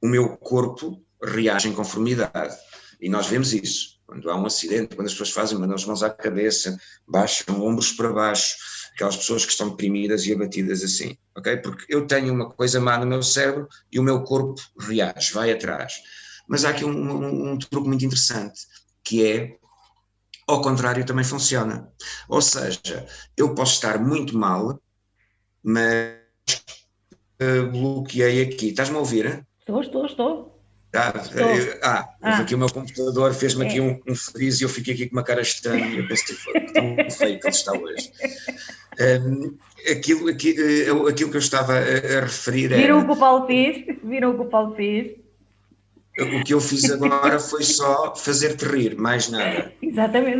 [SPEAKER 2] o meu corpo reage em conformidade. E nós vemos isso. Quando há um acidente, quando as pessoas mandam as mãos à cabeça, baixam ombros para baixo, aquelas pessoas que estão deprimidas e abatidas assim, ok? Porque eu tenho uma coisa má no meu cérebro e o meu corpo reage, vai atrás. Mas há aqui um truque muito interessante, que é, ao contrário também funciona. Ou seja, eu posso estar muito mal mas bloqueei aqui. Estás-me a ouvir?
[SPEAKER 1] Estou.
[SPEAKER 2] Houve aqui o meu computador, fez-me aqui
[SPEAKER 1] É.
[SPEAKER 2] um freeze e eu fiquei aqui com uma cara estranha e eu pensei, que tão feio que ele está hoje. Aquilo que eu estava a referir
[SPEAKER 1] Viram o
[SPEAKER 2] era,
[SPEAKER 1] que o Paulo fez? Viram o que o Paulo fez?
[SPEAKER 2] o que eu fiz agora foi só fazer-te rir, mais nada.
[SPEAKER 1] Exatamente,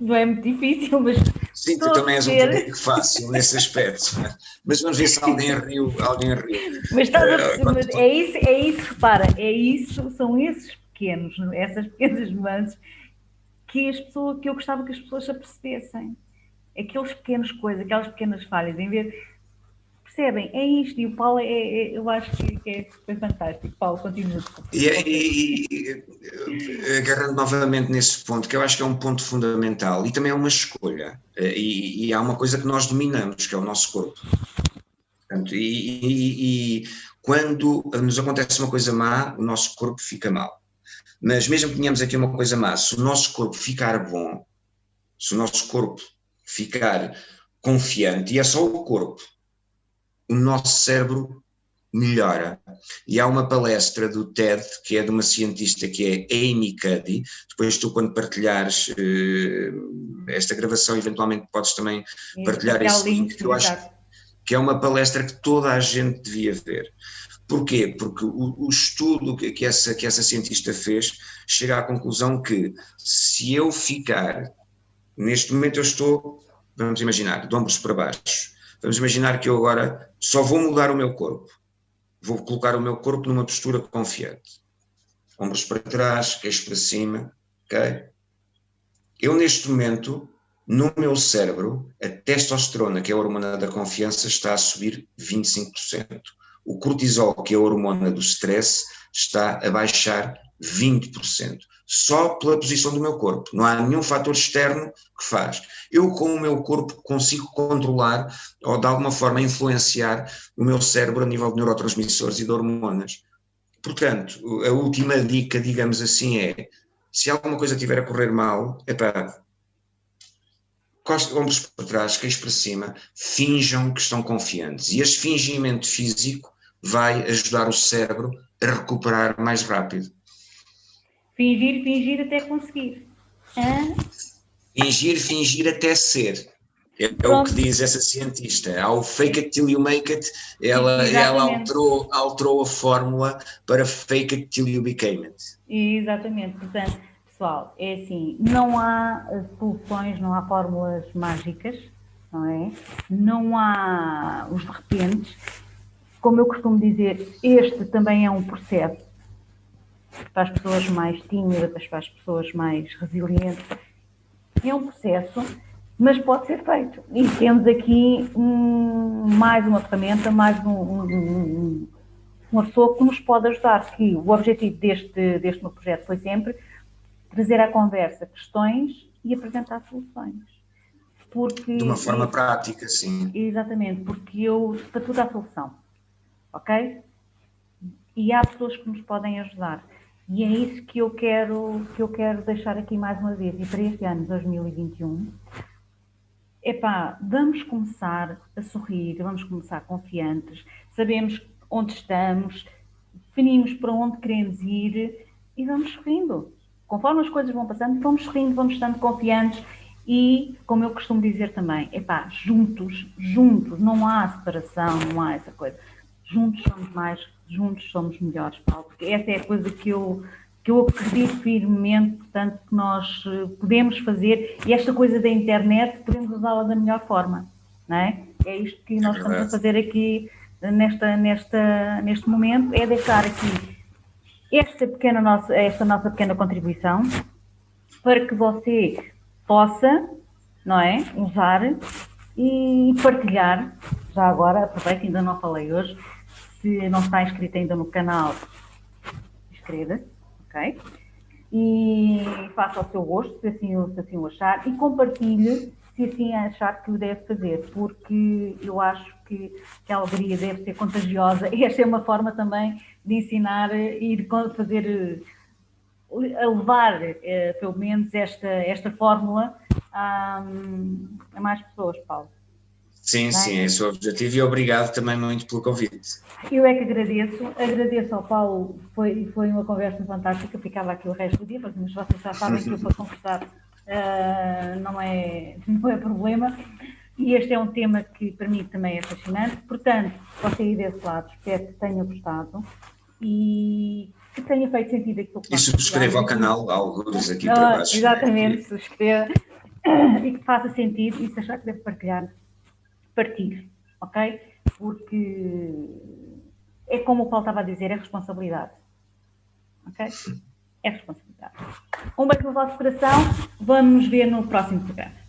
[SPEAKER 1] não é muito difícil, mas
[SPEAKER 2] Sim, tu
[SPEAKER 1] estou a
[SPEAKER 2] também és um
[SPEAKER 1] perceber.
[SPEAKER 2] pouco fácil nesse aspecto, mas vamos ver se alguém riu, alguém riu.
[SPEAKER 1] Mas estás a perceber, mas é isso, repara, é isso, são esses pequenos, essas pequenas nuances que eu gostava que as pessoas se apercebessem. Aqueles pequenos coisas, aquelas pequenas falhas, em vez percebem, é isto, e o Paulo eu acho foi fantástico. Paulo, continua.
[SPEAKER 2] Agarrando novamente nesse ponto, que eu acho que é um ponto fundamental e também é uma escolha, e há uma coisa que nós dominamos, que é o nosso corpo. Portanto, quando nos acontece uma coisa má, o nosso corpo fica mal. Mas mesmo que tenhamos aqui uma coisa má, se o nosso corpo ficar bom, se o nosso corpo ficar confiante, e é só o corpo, o nosso cérebro melhora. E há uma palestra do TED, que é de uma cientista que é Amy Cuddy, depois tu quando partilhares esta gravação, eventualmente podes também partilhar esse link, que eu acho que é uma palestra que toda a gente devia ver. Porquê? Porque o estudo que essa cientista fez chega à conclusão que se eu ficar, neste momento eu estou, vamos imaginar, de ombros para baixo, vamos imaginar que eu agora só vou mudar o meu corpo, vou colocar o meu corpo numa postura confiante, ombros para trás, queixo para cima, ok? Eu neste momento, no meu cérebro, a testosterona, que é a hormona da confiança, está a subir 25%. O cortisol, que é a hormona do stress, está a baixar 20%. Só pela posição do meu corpo. Não há nenhum fator externo que faz. Eu, com o meu corpo, consigo controlar ou, de alguma forma, influenciar o meu cérebro a nível de neurotransmissores e de hormonas. Portanto, a última dica, digamos assim, é: se alguma coisa estiver a correr mal, epá, ombros para trás, queixo para cima, finjam que estão confiantes. E este fingimento físico vai ajudar o cérebro a recuperar mais rápido.
[SPEAKER 1] Fingir até conseguir.
[SPEAKER 2] Fingir até ser. É o que diz essa cientista. Há o fake it till you make it. Ela alterou a fórmula para fake it till you became it.
[SPEAKER 1] Exatamente. Portanto, pessoal, é assim, não há soluções, não há fórmulas mágicas, não é? Não há os de repente. Como eu costumo dizer, este também é um processo para as pessoas mais tímidas, para as pessoas mais resilientes. É um processo, mas pode ser feito. E temos aqui mais uma ferramenta, mais uma pessoa que nos pode ajudar, que o objetivo deste meu projeto foi sempre trazer à conversa questões e apresentar soluções. Porque,
[SPEAKER 2] de uma forma prática, sim.
[SPEAKER 1] Exatamente, porque para tudo há solução, ok? E há pessoas que nos podem ajudar. E é isso que eu quero deixar aqui mais uma vez. E para este ano, 2021, vamos começar a sorrir, vamos começar confiantes, sabemos onde estamos, definimos para onde queremos ir e vamos sorrindo. Conforme as coisas vão passando, vamos sorrindo, vamos estando confiantes e, como eu costumo dizer também, juntos, não há separação, não há essa coisa. Juntos somos mais, juntos somos melhores, Paulo, porque essa é a coisa que eu acredito firmemente, portanto, que nós podemos fazer, e esta coisa da internet podemos usá-la da melhor forma, não é? É isto que nós estamos a fazer aqui neste momento, é deixar aqui esta nossa pequena contribuição para que você possa, não é, usar e partilhar. Já agora, aproveito, ainda não falei hoje, se não está inscrito ainda no canal, inscreva-se, ok? E faça ao seu gosto, se assim o achar, e compartilhe se assim achar que o deve fazer, porque eu acho que a alegria deve ser contagiosa e esta é uma forma também de ensinar e de fazer, a levar, pelo menos, esta fórmula a mais pessoas, Paulo.
[SPEAKER 2] Sim,
[SPEAKER 1] não é?
[SPEAKER 2] sim, é esse o objetivo e obrigado também muito pelo convite.
[SPEAKER 1] Eu é que agradeço ao Paulo, foi uma conversa fantástica, ficava aqui o resto do dia, mas vocês já sabem que eu para conversar não é problema, e este é um tema que para mim também é fascinante, portanto, você aí desse lado, espero que tenha gostado e que tenha feito sentido aquilo que
[SPEAKER 2] E
[SPEAKER 1] nós
[SPEAKER 2] subscreva o
[SPEAKER 1] partilhamos.
[SPEAKER 2] canal, alguns aqui para baixo.
[SPEAKER 1] Exatamente, subscreva e que faça sentido, e se achar que deve partilhar, partilhe, ok? Porque é como o Paulo estava a dizer, é responsabilidade. Ok? É responsabilidade. Um beijo no vosso coração. Vamos nos ver no próximo programa.